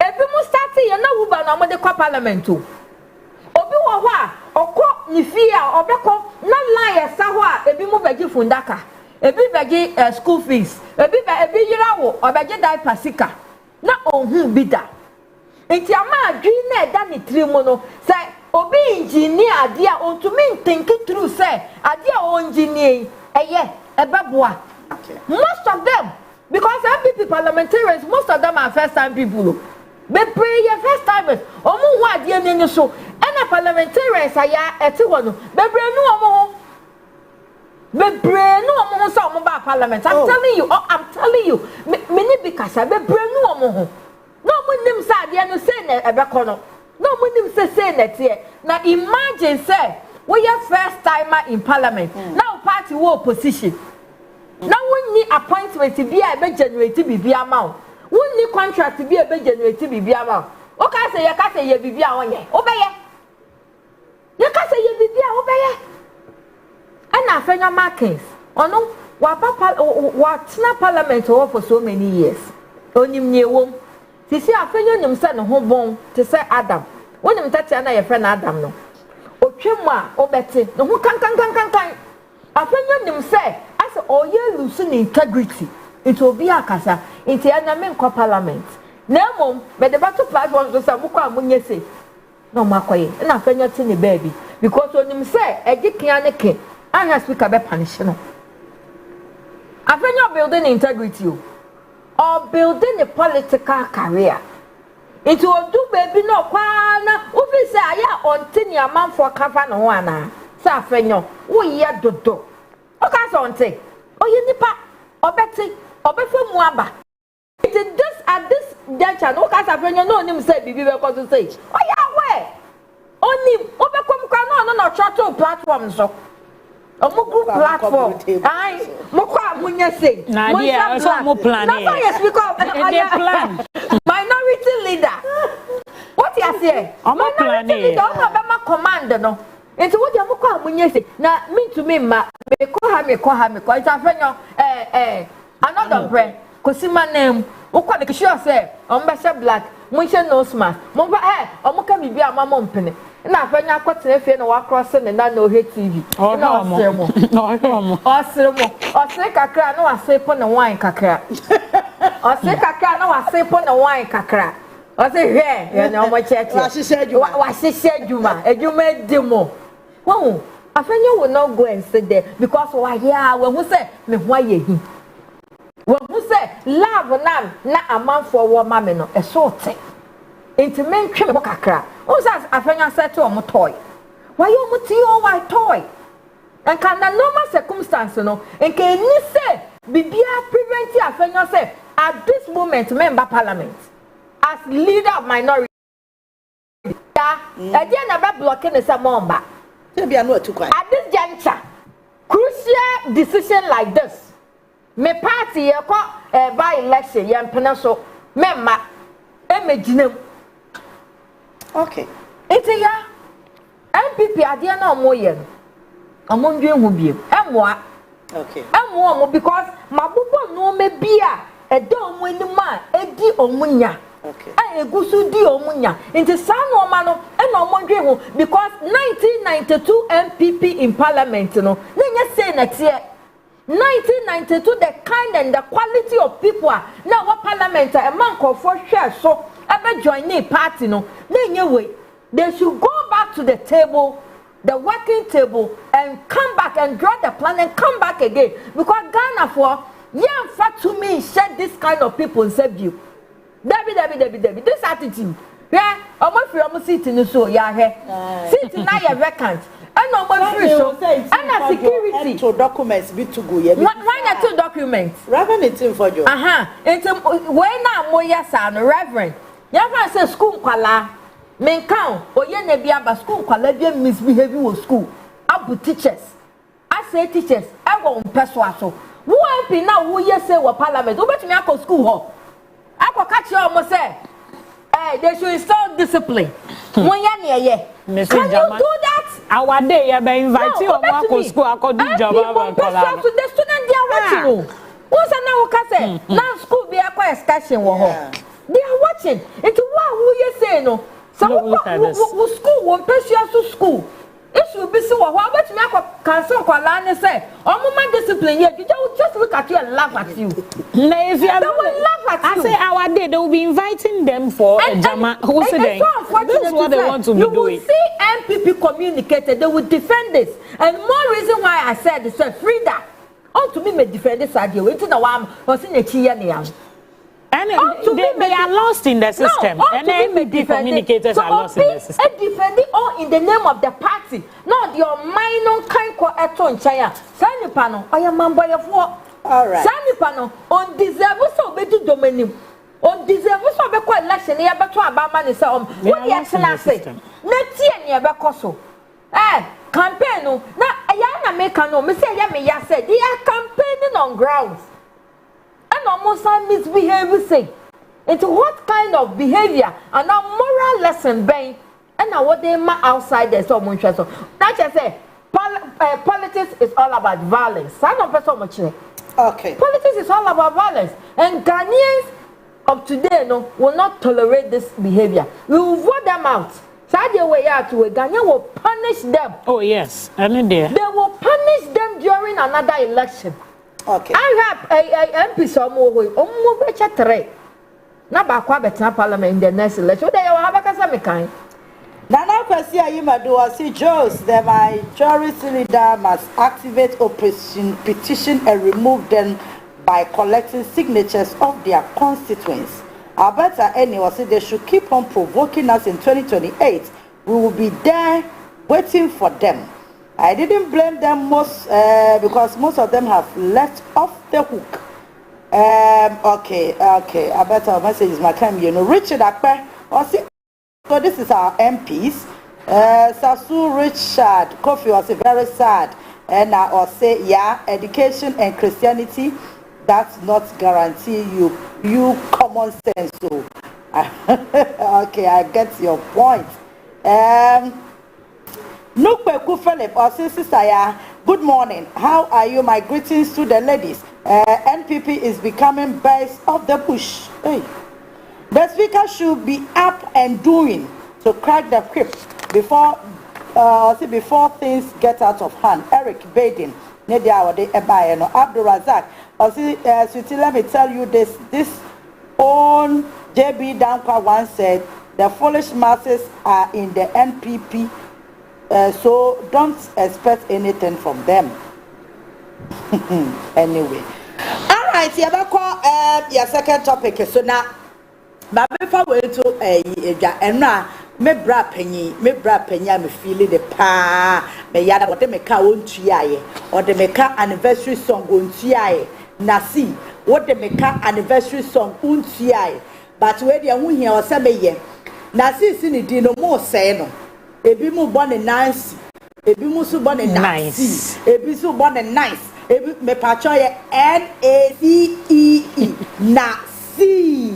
ebi mu start ye na wuba na mo de kwa parliament o obi wo ho a okọ ni fie a obekọ na line esa ho a ebi mu begi fundaka ebi begi school fees ebi yira wo obegi diaper sika na ohun bida enti ama adwi na eda ni trimu no say obi engineer ade a ontumi think through say ade a o engineer eye ebeboa most of them because MPP parliamentarians most of them are first time people. Be pray your first timers. Omu wa die nini so. Ena parliamentarians aya eti wono. Be pray no omu. Be pray no omu so omu ba parliament. I'm telling you. Me ni bi kasa be pray no omu. No omu nim sa die no say na ebeko no. No omu nim say na tie. Na imagine say we your first timer in parliament. Now party wo opposition. Now we need appointment to be a generate bibi amount. We need contract to be a generate bibi amount. Okay, say you can say you bibi awonye. Obeye. You can say you bibi obeye. And afenya markings. Ono wa tina parliament for so many years. Onim nyewom. Sisi afenya nim say no ho bon to say Adam. Wonim tete na your friend Adam no. Otwemu a obete. No ho kan. Afenya nim say as all you losing integrity. It will be a casa into an parliament. Nemo, but the battle platform was a muka munyese. No makoye, and I fenya tiny baby. Because when him say, a dick yaneke, I have speak about punishment. I fenya building integrity or building a political career. It will do baby no kwana, ubi say, I on 10 year man for Kafan Wana. Sa fenyo, we ya dodo. Okay, so say, oh, you nipa, or Betty. Obefo muaba. It is this at this juncture. No case of no name say bibi we go to say. Oh yeah, where? Only obekom no church platform so. Omo group platform. Ai, mo kwa munya say. Na dia so mo plan. Na so yes because plan. Minority leader. What you say? Omo plan e. Don't have my command no. Enti what you mo kwa munya say. Na me to me ma me ko ha me ko ita fenyo another brand kosima name ukwa de kisho say ombesha black munche nose mask momba omuka bibi amama mpene na afanya akotene fie na wa cross ne na ohe TV na osire kakra na wasepo na wine kakra osire kakra na wasepo na wine kakra ose hwe na omo cheche wa shishe ejuma demo wo afanya will not go and sit there because wa here we who say me ho ayehi. When who say love na amanfo wo mame no e so te enti mentwe me kakra who says afanya settle omo toy why you muti o why toy and can na normal circumstance no enke ni say bibia prevent afenyo say at this moment member parliament as leader of minority e dey na be blocking the samomba say bia no atu kwan at this juncture crucial decision like this me party ye ko by election ye mpena so member emejinem okay iti ya MPP ade na omoye no omondwe hu biem emoa okay emoa mo because mabubo no me bia ede omo anima edi omunya okay egusu di omunya nti saa no ma no e na omondwe hu because 1992 MPP in parliament no nenye say na tie 1992 the kind and the quality of people now what parliament a man call for share so ebe join the party no nenye we they should go back to the table, the working table, and come back and draw the plan and come back again. Because Ghana for to me shed this kind of people in you. Debbie. This attitude. Yeah, almost free almost sitting so yeah here. Sitting now you're vacant. And almost free so and a security. To documents be to go. Why not 2 documents? Reverend it's for you. It's when I'm more son, Reverend. Never say school kwala. Men count oye na bia ba school kwala bia misbehave wo school abu teachers I say teachers e go mpeso aso wo MP na wo ye say wo parliament wo betumi akọ school ho akọ catch you almost say they should install discipline won ya na ye can you do that our day ya be invite you akọ school akọ do job about the student they are watching who say na wo ka say na school be akọ excursion wo ho they are watching it who you say no. So school won't pay you to school. It should be so what bet me cancel kwala say omuma discipline here you just look at you and laugh at you. They will laugh at you. I say our day they will be inviting them for a jama who say this is what they want to be doing. You will see MPP communicated they will defend this and more reason why I said this Frida on to me may defend this idea waiting na wa was in a chia niam. And they are lost in the system. No, and MPP communicators are lost in the system. Defending all in the name of the party. Not your minor kind ko eto nchaya. Sani pano, oya mambo ya fo. All right. Sani pano, on deserve so be do domain. On deserve so be ko election ya beto abama ni say what the election say. Na tie ni e be koso. Campaign no. Na ya na make no, me say ya me ya say they are campaigning on grounds. And almost misbehave say into what kind of behavior and a moral lesson being and now what they ma outside there so much so that just say politics is all about violence. Okay. Politics is all about violence and Ghanaians of today will not tolerate this behavior. We will vote them out. So way out to Ghana will punish them. Oh yes, I mean they will punish them during another election. Okay. I have a MP some way. Omo be chetre. Na ba kwa betina parliament in the next election. They will have a kasa mekan. Nana Kwasi Appiah see Jones, the majority leader must activate opposition petition and remove them by collecting signatures of their constituents. Alberta anyway say they should keep on provoking us in 2028. We will be there waiting for them. I didn't blame them most because most of them have left off the hook. Okay. Alberta message is my time. You know, Richard Appiah. So this is our MPs. Sasu Richard Kofi was very sad, and I say yeah, education and Christianity that's not guarantee you common sense. So okay, I get your point. Nukpeku Philip or sister ya, good morning. How are you? My greetings to the ladies. NPP is becoming base of the bush. Hey. The speaker should be up and doing to crack the whip before things get out of hand. Eric Baden, Abdul Razak. Sweetie, let me tell you this. This own JB Dankwa once said, the foolish masses are in the NPP. So don't expect anything from them. Anyway. All right, your second topic. So now, before we to me bra penny, me feel the pa, me yada what me ka won tuaye, or the me ka anniversary song won tuaye. nasi what the meka anniversary song untiai but where the who here or sebe nasi sini di no more say no ebi mu born Nancy ebi mu so born nice ebi so born nice ebi me pacho ye NACEE nasi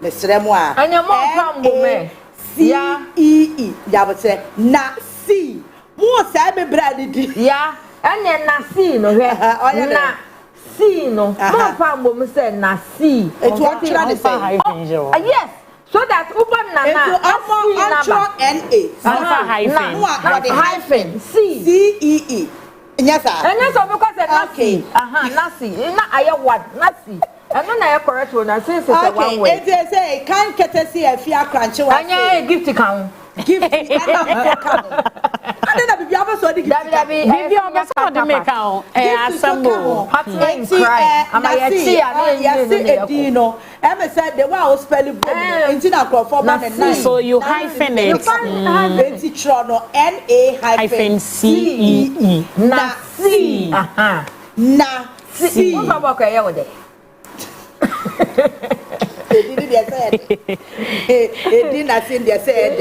me sremo a anya mo pambo me CEE ya bo say nasi mo say be brad di ya anya nasi no hwe na si no mo pambo me say nasi it what try to say yes so that uban nana hyphen CEE yes sir because nasi nasi na aye what nasi and na aye correct one na say one way it say kan courtesy afia crunch wa anya gift kan gift and then bibi abaso di gift bibi abaso di make am assemble hotline cry am I see edino em said the one who spell it into na crop so you hyphen it enti tro no NACEE na C na C what about kaya wo de did they say it didn't say they said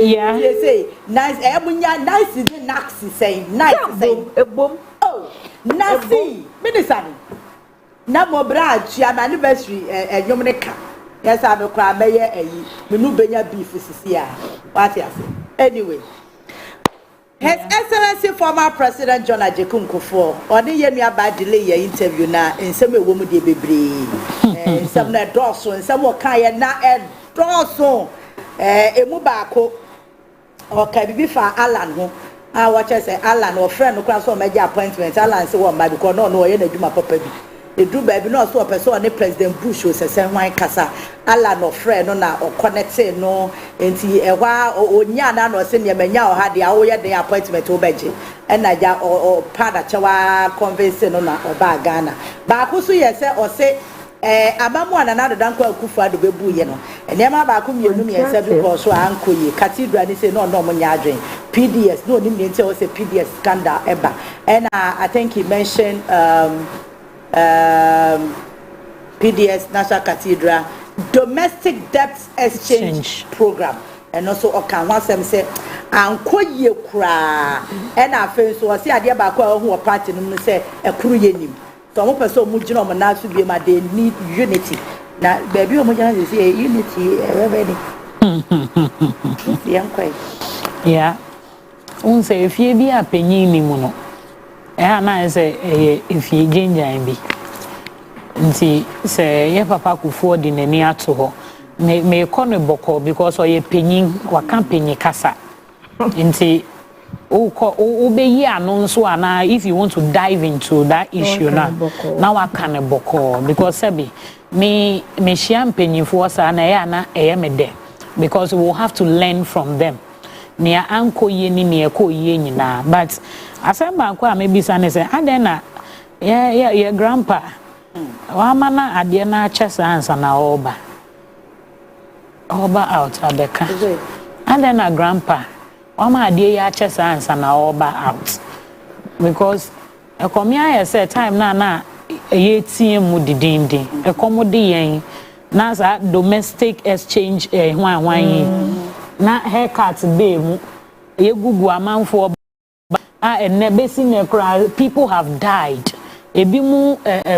yeah they say nice nice is naxi say nice say boom oh nasi minister na mo branch ya anniversary yomreka yes I be kra meye ayi me nu benya beef sisi a what you say anyway His Excellency former President John Ajekun Nkosuo oni ye nua ba delay your interview na nsem ewo mu de bebre nsem na doso nsem wo kan ye na doso emu baako o ka bibi fa Alan ho a watch say Alan o friend no kra so meja appointment Alan say wo ma because no ye na dwuma papa bi edu ba bi no so person ne President Bush o sese hwan kasa Alan no friend no na o connect no enti ehwa onya na no se ne manya o ha de a wo ye den appointment o beje na ja o pada chewa convince no na Obaa Ghana ba ko so ye se o se abamu anana dodanko akufu ado bebu ye no enema ba ko mienu mi ensa bi ko so ankoye cathedral ni say no mo nya adwen PDS no ni nti o say PDS scandal eba and I think he mentioned PDS National Cathedral domestic debt exchange program and also okan wasem say ankoye kura and afen so say ade ba ko hu party no say ekuru yenim so mo person mo gina mo na so bi ma they need unity na baby o mo gina say unity everybody yeah unse efie bi apanyin ni mu no na say efie genjan bi nti say ye papa kufuo di nani ato ho me kono boko because oye panyin waka panyin kasa nti obeyi anu nso ana if you want to dive into that issue now I can boko because sebi me shiam penyifo sa na ya na me de because we will have to learn from them near anko ye ni near ko ye nyina but asemba ko maybe say adena yeah grandpa wa mana ade na chesa ansa na oba out abeka adena grandpa Mama ade ya chesa ansa na Obaa out because ekomia say time na ye tie mu didindi ekomode yen na za domestic exchange hwan na haircut be mu ye gugu amanfo enne besi ne kra people have died ebi mu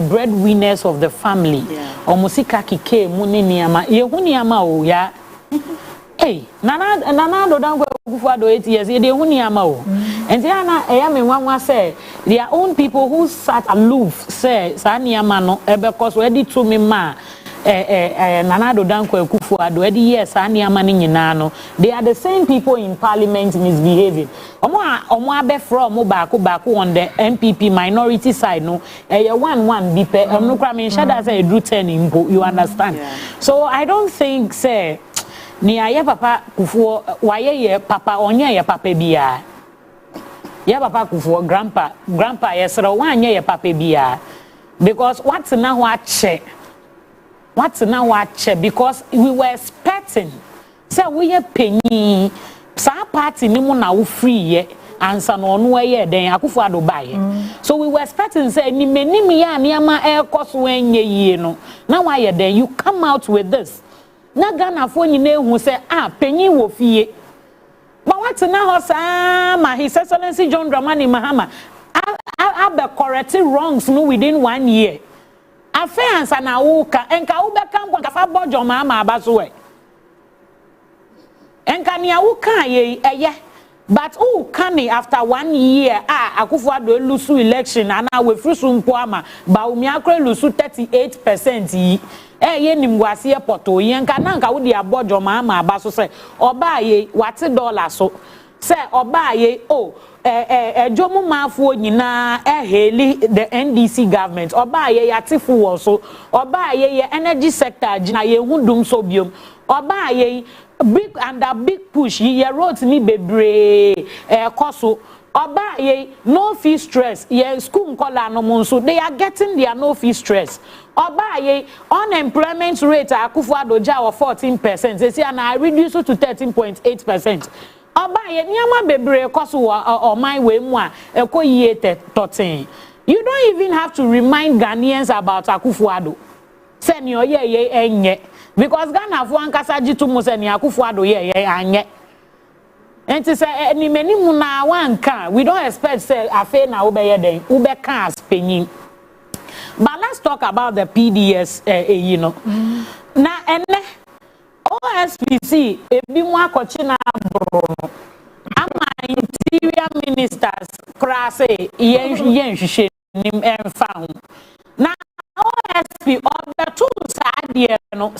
breadwinners of the family omusika kike mu ne niama ye hu niama o ya hey nana do dan go for 8 years they huni ama o and na me nwanwa say their own people who sat aloof say sa niama no ebe cause we di to me ma nana do dan go for 8 years sa niama ni nyina no they are the same people in parliament misbehaving omo abe from baako on the MPP minority side no 1 bi pe no kra me shada say do 10 impo you understand so I don't think say ni aye papa kufuo waye ye papa onye ye papa bia ye papa kufuo grandpa yesro wanye ye papa bia because what's now what because we were expecting say we ye penyi sa party ni mu na wo free ye ansa no no eye den Akufo-Addo bae. So we were expecting say ni menimi ya niama ekoso enye yie no. Na why then you come out with this. Na Ghana fo nyina ehu say penyin wo fie. But what na ho sa ma His Excellency John Dramani Mahama abe correct wrongs no within 1 year. Afensa na wuka enka ubeka nkwa kafa bojo ma abaso we. Enka ni awuka ye eye. But kani after 1 year Akufo-Addo lusu election and we frusu mpo ama ba umi akre lusu 38% yi ye nimwase e poto yenka na nka wo di abojo ma abaso se Obaa ye wate dollar so se Obaa ye ejomu mafuo nyina heli the NDC government Obaa ye yatifu wo so Obaa ye energy sector gina ye hudum so biom Obaa ye big under big push ye roads ni bebre koso Obaa ye no fee stress ye school nkola no monso they are getting their no fee stress Obaa ye unemployment rate Akufo-Addo ja 14% they say na reduce to 13.8%. Obaa ye nyama bebre koso oman we mu a ekoyie 13. You don't even have to remind Ghanaians about Akufo-Addo say ni oye enye because Ghana fo ankasa jitu mu se ni Akufo-Addo ye anye enti say ni menimu na wanka we don't expect say afa na obeye den ubeka as penyin. But let's talk about the PDS you know. Na ene OSPC ebi mu akochi na abro no ama interior ministers krase yen hwehwe nim emfa ho na OSP of the two side no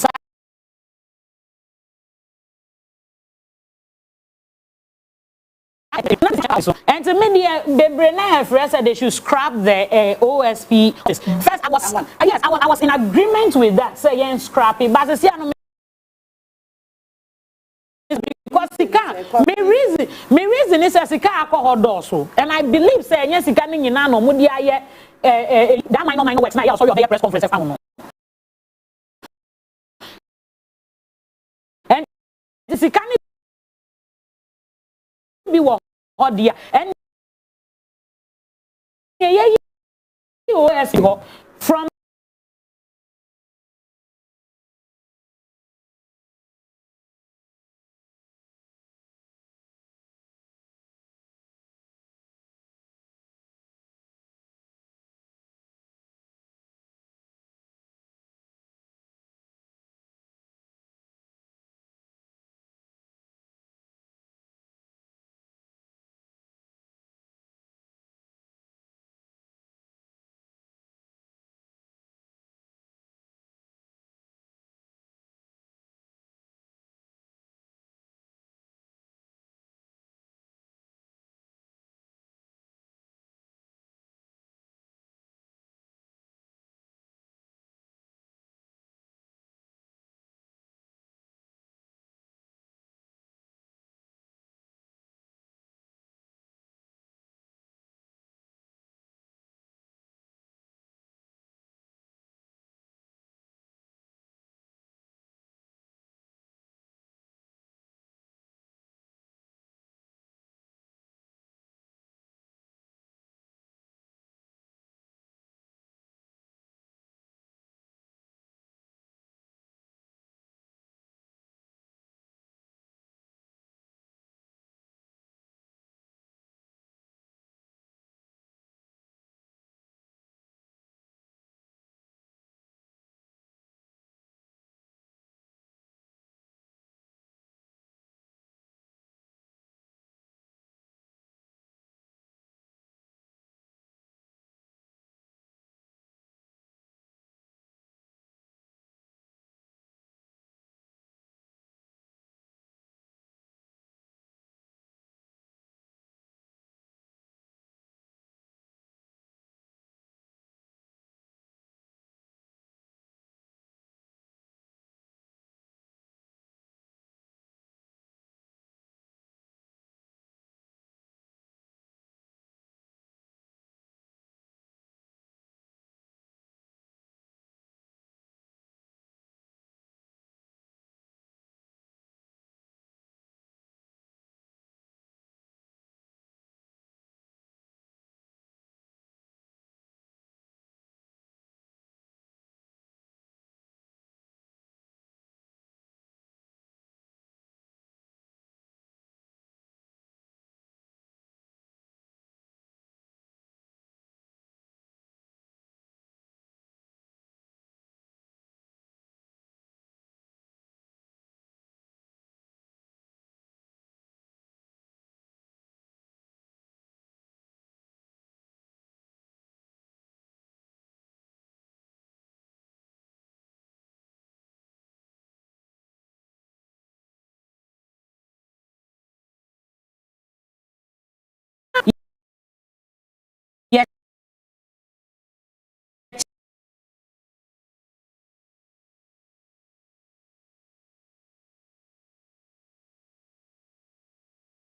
and to me, the said they should scrap the OSP. First, I was in agreement with that, saying scrap it, but because Sika, my reason is a Sika alcohol doso, and I believe saying yes, Sika ni na no mudia that might not mind what's now. Sorry, your press conference. And the Sika be what dear and from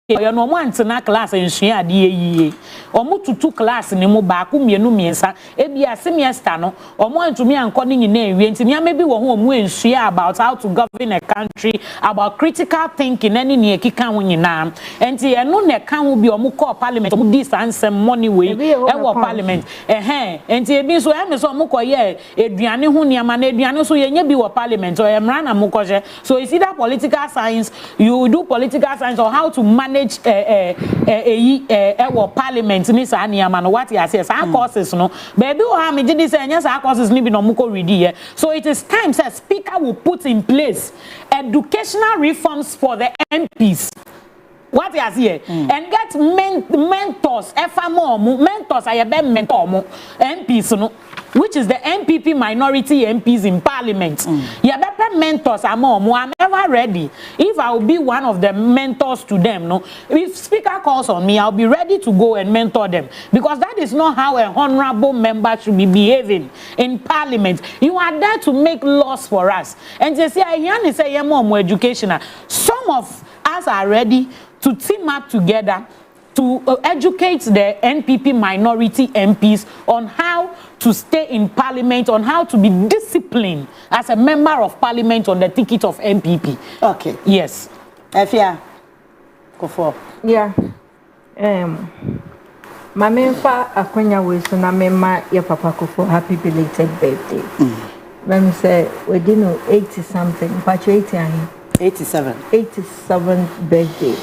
you no want na class and share ade yiye omo tutu class ni mo ba ko mienu miensa e bia semester no omo antumi anko ni nyina ewie ntimi amebi wo ho omo enshare about how to govern a country, about critical thinking any ne ekika ho nyina enti eno ne ka ho bi omo call parliament omo dis ansem money way e wo parliament enti ebi so e me so omo koye eduane ho niama na eduane so yenye bi wo parliament o emra na mo koje so it's either political science, you do political science, or how to manage parliament ni sa niama no what you say sa courses no baby o ha me did say nya sa courses ni bi no mo ko read here. So it is time that speaker will put in place educational reforms for the MPs. What you see and get mentors mentors I be mentor mo MPs no, which is the MPP minority MPs in parliament. You better mentors I'm ever ready. If I will be one of the mentors to them, no, if speaker calls on me, I'll be ready to go and mentor them, because that is not how a honorable member should be behaving in parliament. You are there to make laws for us, and they say I hear say more educational. Some of us are ready to team up together to educate the NPP minority MPs on how to stay in parliament, on how to be disciplined as a member of parliament on the ticket of MPP. Okay. Yes. Appiah, go for. Yeah. My member Akwenya we so na member your papa ko for happy belated birthday. Let me say we didn't know 80 something, but 80 and 87. 87th birthday.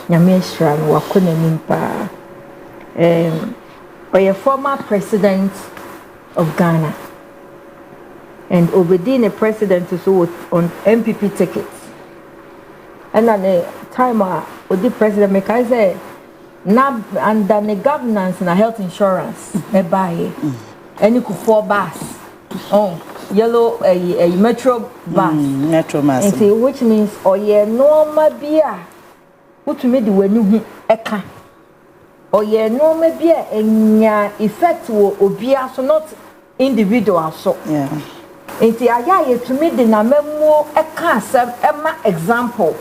Nyameshra no wakona nimpa. Or a former president of Ghana, and Obedi the president is on MPP tickets. And at the time the president make I say now under the governance and health insurance buy any could 4 bus yellow a metro bus and which means normal beer what to me the when you eka normal beer and effect will obia so not individual so yeah enti aya to me the na memo eka sem ema example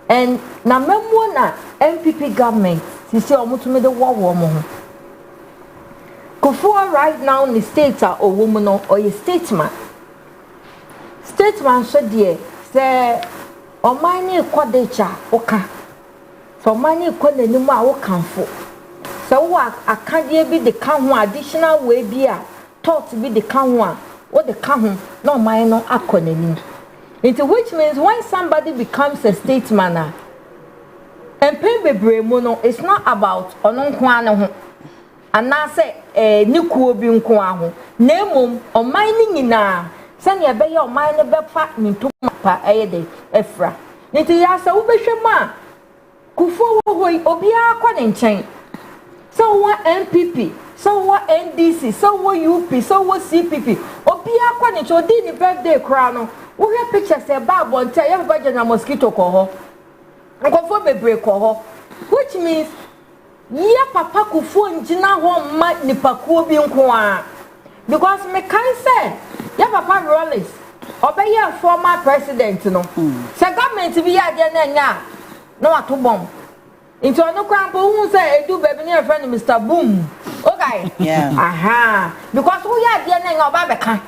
and na memo na MPP government sisi omo to me the war mo Kufua right now in the states are a woman or a statesman so dear say o mani kwadecha oka so mani kwene ni ma wo kanfo so wa akade bi de kan ho additional way bi a thought bi de kan ho a wo de kan ho na o man no akonani into which means when somebody becomes a statesman and pen bebre mu no it's not about ono nko an ho ana say nikuo bi nko aho na emom o man ni nyina sani ebe ye o man ne befa ntoma pa de efra nti ya sa wo behwem a kufo wo hoi obi akọ ne nchen so what MPP so what NDC so what UP so what CPP obi akọ ne nchen odi ni birthday kra no wo hwe pictures e ba bonta ye ba jana mosquito ko ho nkofo bebre ko ho which means ye papa kufo njina ho ma nipakuo bi nko a because me kan say ye papa Rollins obeye former president no se government bi ya de na nya no atobom into no kwampo hu say edu baby ne friend Mr Boom okay yeah aha because who ya de na nya oba beka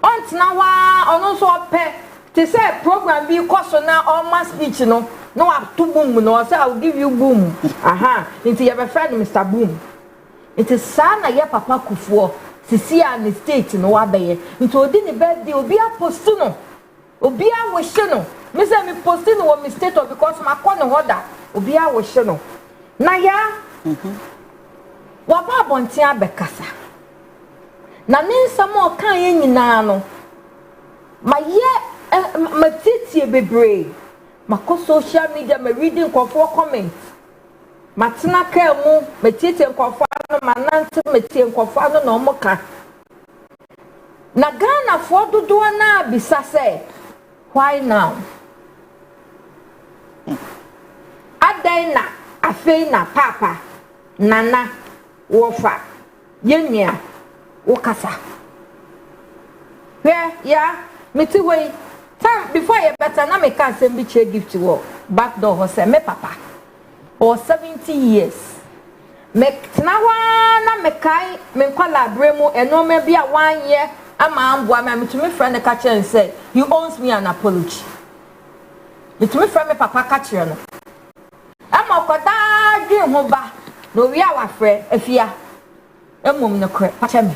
ont na wa ono so pe te say program bi koso na all speech no atobom no say I will give you boom aha into your friend Mr Boom it is sana ye papa kufuo sisi a the state no wabeye into odi ni birthday obi a post no obi a wish no me say me post no wo me state because ma kọ no hoda obi a wish no na ya wa ba bonti abekasa na ne nsamo kan ye nyina no ma ye ma titie bebre ma ko social media ma reading comments matena ka mu metiete nkofo no manante metie nkofo no na omoka na Ghana for dodo na bisa say why now adaina afeina papa nana wofa yenya wokasa ya meti we time before you better na me can send be che gift wo back door say me papa or 70 years me tnawa na me kai me kwala bremu eno me bia 1 year ama ambua me to me friend catch and say he owes me an apology me to me friend me papa catch no ama koda dwi ho ba no wi awafre afia emom no kre catch me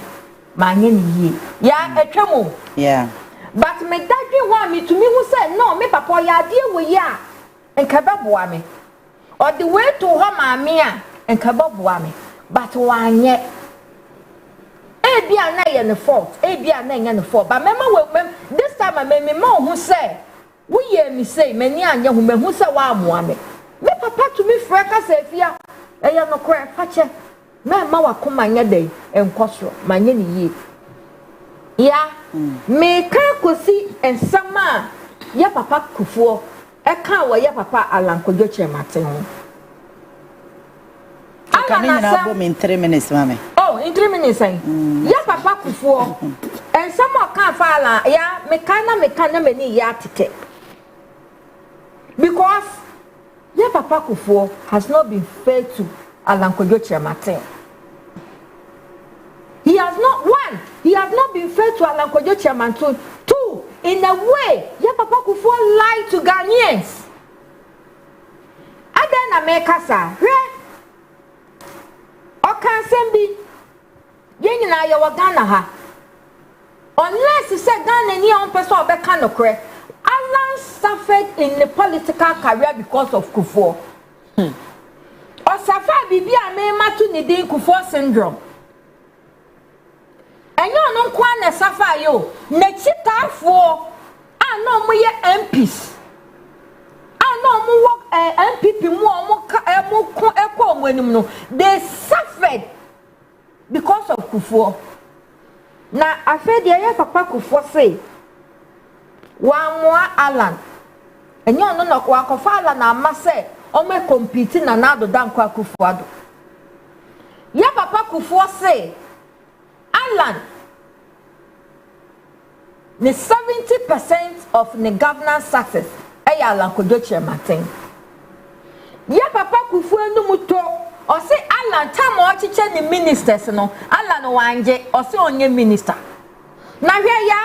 ma nye ni yie ya etwemo yeah but me dadwe ho me to me hu say no me papa ya de we ya enkabeboa me or the way to ho ma me a enkabeboa me but wanye ebia na ye ne fault ebia na ye ne fault but mema we this time me ma hu say we ye me say mani anye hu me hu say wa amoa me papa to me freka say fia eya no kre fache me ma wa koma nya dey Nkosuo manye ni yie ya me ka kosi ensama ya papa kufuo e ka wa ya papa alankodwo chemate ho can you now go in 3 minutes mama oh in 3 minutes ya papa kufuo ensama ka fa ala ya me ka na me ni ya tete because ya papa kufuo has not been fair to alankodwo chemate. He has not been fair to Alankodwo chairman. Two, in a way, ya papa Kufuor lied to Ghanaians. Aden America sa, Okan sembi, yenyi na ya Ghana ha. Unless he said Ghana ni on person obeka no kre, Alan suffered in the political career because of Kufuor. Osafa bibi ame matu ni din Kufuor syndrome. Enyo no kwa na safa yo na chitafo no mo ye MPs no mo work MPP mo ko ekọ mo anim no they suffered because of Kufuor na afede ya papa Kufuor say wa mo Alan enyo no kwa kofa Alan na ma say o me compete na nado dan kwa Kufuor ado ya papa Kufuor say Alan the 70% of the governance success aya Alankodwo chairman. Ya papa Kufuor no muto o say Alan tam o chiche ni ministers no Alan wanje o say onye minister na hwe ya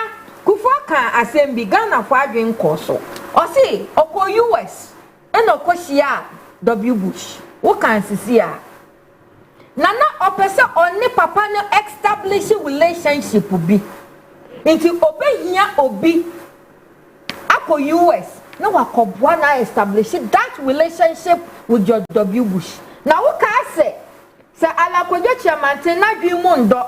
Kufuor kan assembly Ghana for adwen Nkosuo o say okọ US e no koshia W Bush wo kan sisi a nana opese oni papa no establish relationship bi nti obehia obi ako US na wakobwa na establish that relationship with George W Bush na wo ka se Alankodwo chairman na dwimu ndo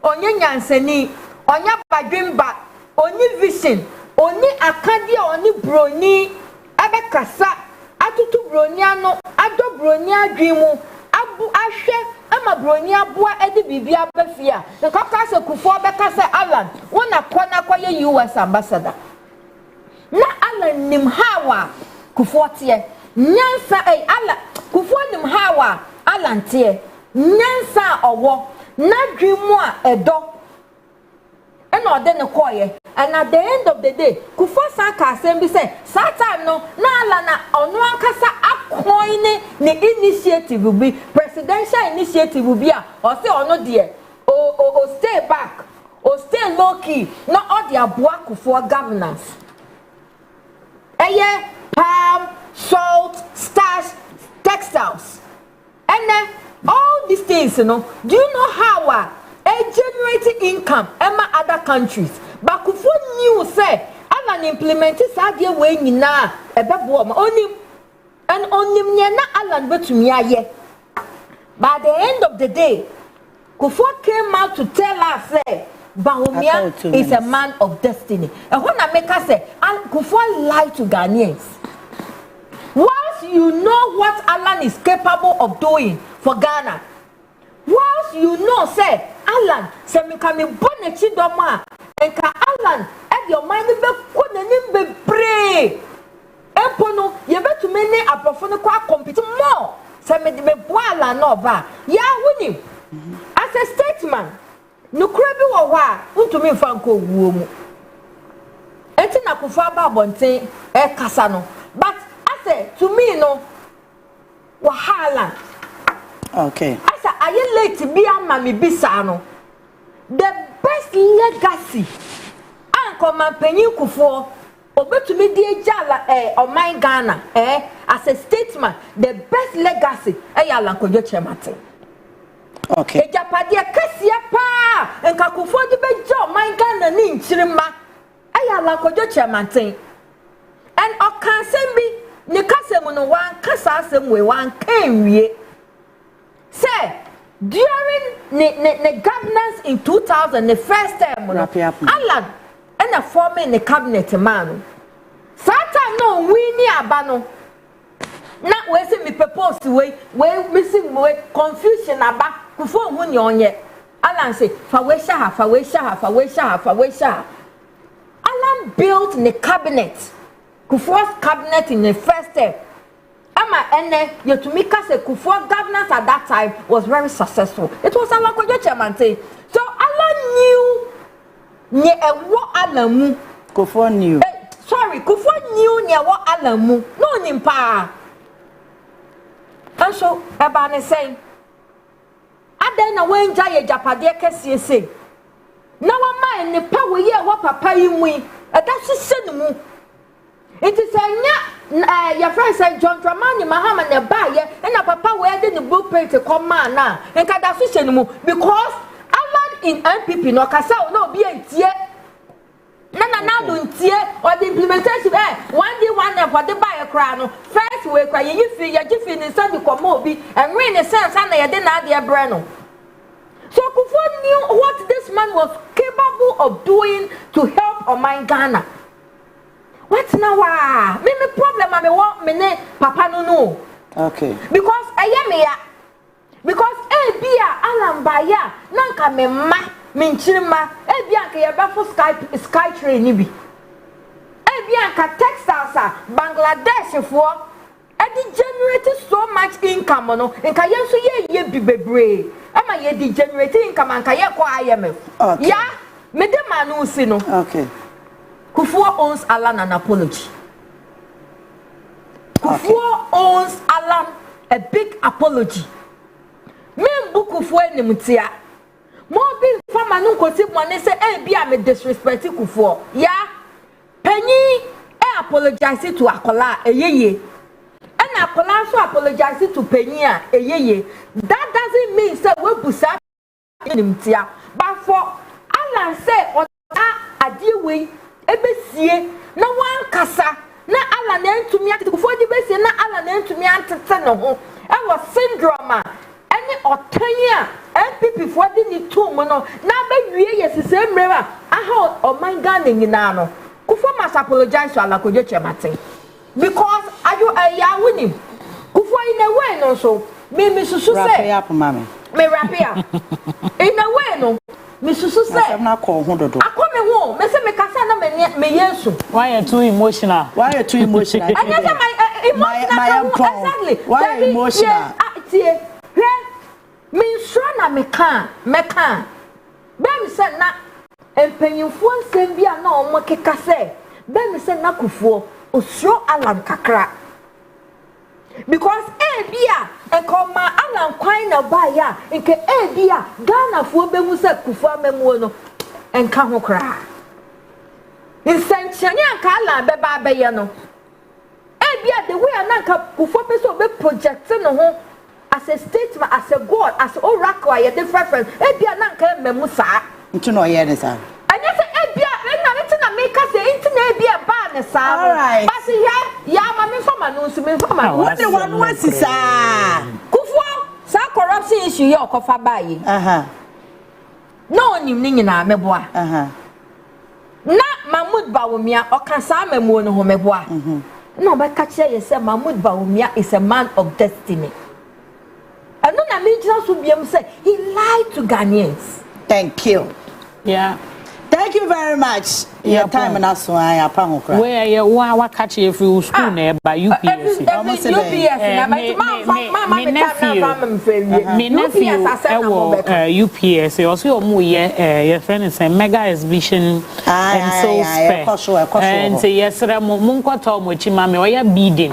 onye nyansani onye badwemba oni vision oni akade oni broni abekasa atutu broni ano ado broni adwimu abu ahwe ama broni aboa edi bibia bafia nkaka se Kufuor beka se Alan wona kwana kwaye US ambassador na Alan nim hawa Kufuor tie nyansa Alan Kufuor nim hawa Alan tie nyansa owo na dwimu a edo ena ode ne koye and at the end of the day Kufuor saka assembly say that time no na Alan na ono ankasa akoine ne initiative bi presidential initiative bi a o say ono de o stay back o stay low key na all the aboa Kufuor governance palm salt starch textiles and all these things do you know how generate income emma other countries but Kufuor knew say Alan implemented sadie we nyina ebebo ma onim and onim nya na Alan betumi aye by the end of the day Kufuor came out to tell us say Bawumia is a man of destiny and when I make us say Kufuor lied to Ghanaians. Once you know what Alan is capable of doing for Ghana, once you know say Alan say me can me bonechi doma and ka Alan at your mind be kunanim be pray empono ye betu many aprofono kwa compete more say me be boala no ba ya hunim as a statesman no krebi wo wa untumi mfa nko wuo mu enti na Kufuor ba bonten e kasa no but as say to me no wahala. Okay. I said are you late to be a mommy bisa no. The best legacy Uncle Mampenyu Kufuor obetumi die jala Oman Ghana as a statesman the best legacy Alankojo Chemate. Okay. Ejapadia Kasia pa enka Kufuor de beja Oman Ghana ni nchirima Alankojo Chemate. And okansen bi ne kasem no wan kasa asem we wan kanwie. Say during the governance in 2000 the first term Alan and a forming the cabinet man. Satan no winnie abano. Not we see me propose way missing way confusion about Kufuor hunye. Alan say Fawesha. Alan built the cabinet. Kufuor's cabinet in the first term. Ama ene yotumika say Kufuor governance at that time was very successful. It was Alankojo chairman. So Alan knew nye ewo alamu. Kufuor knew. Kufuor knew nye ewo alamu. No nimpa. And so ebane say aden na wenja ye japade kese say. Na wa man ne pa we ye wo papa yi mu. Eda sise ne mu. It is your friend said John Dramani Mahama ne baye and a papa where did the blueprint to come man now and Kadashu because Alan in NPP no kasa no be a tie. Nana now don't tie or the implementation one day one for the buyer crown. First way cry you feel your jiffy in Sunday Komobi and rain a sense and I didn't have their brano. So Kufuor knew what this man was capable of doing to help Oman Ghana. What now? Me problem I want me papa no. Okay. Because because bia Alan baya nanka me ma me nchirima bia nka ye ba for sky train ni bi. Bia nka textiles Bangladesh for generated so much income no nka ye so ye bi bebre ama ye di generate income nka ye kwa IMF. Okay. Yeah, me de manu si no. Okay. Kufuor owes Alan an apology. Kufuor owes Alan a big apology. Me Kufuor nimutia. Mo bi fama Nkosuo money say bia me disrespect Kufuor. Yeah. Penny apologize to Akola eyeye. And Akola so apologize to Penny eyeye. That doesn't mean say we busa nimutia. But for Alan say on adiwe ebesie na wan kasa na Alan entumi atete Kufuor di besie na Alan entumi atete no ho e was syndrome any otanya NPP for di ni tom no na ba wie yesese mreba aha Oman Ghana nyina no Kufuor must apologize to Alankojo Chemate because ayo ya woni Kufuor in a way no so me susu say me rapia in a way no me susu say na call ho dodo akome ho me say me kasa na me yesu why you too emotional and yes my emotional exactly why emotional tie me sure na me kan be me say na empanyimfo nsem bia na omo keka say be me say na Kufuor osuro Alan kakra because bia ekoma Alan kwan na ba ya nke bia Ghana fo be mu say Kufuor memu no enka ho kra insenchani anka Alan be ba ye no bia the way anka Kufuor be so be project no ho as a statement as a god as oracle a different friend bia nanka memu sa nti no ye ne sa anya say bia na nti na make say nti na bia ba ne sa but ya ma me fama no so me fama what the one was isa Kufuor sa corruption issue ye okofa baye no nim ni nyina meboa na Mahmoud Bawumia okasa memu no ho meboa no ba ka kire ye say Mahmoud Bawumia is a man of destiny. And no na me just so biem say he lied to Ghanaians. Thank you. Yeah. Thank you very much. Your time na so I apahon kra. Where you wa catch you through school na by UPS. UPS na my nephew UPS also omo ye your friend is mega exhibition and so fair. And say yes mo nkoto mo chi ma me oya bidding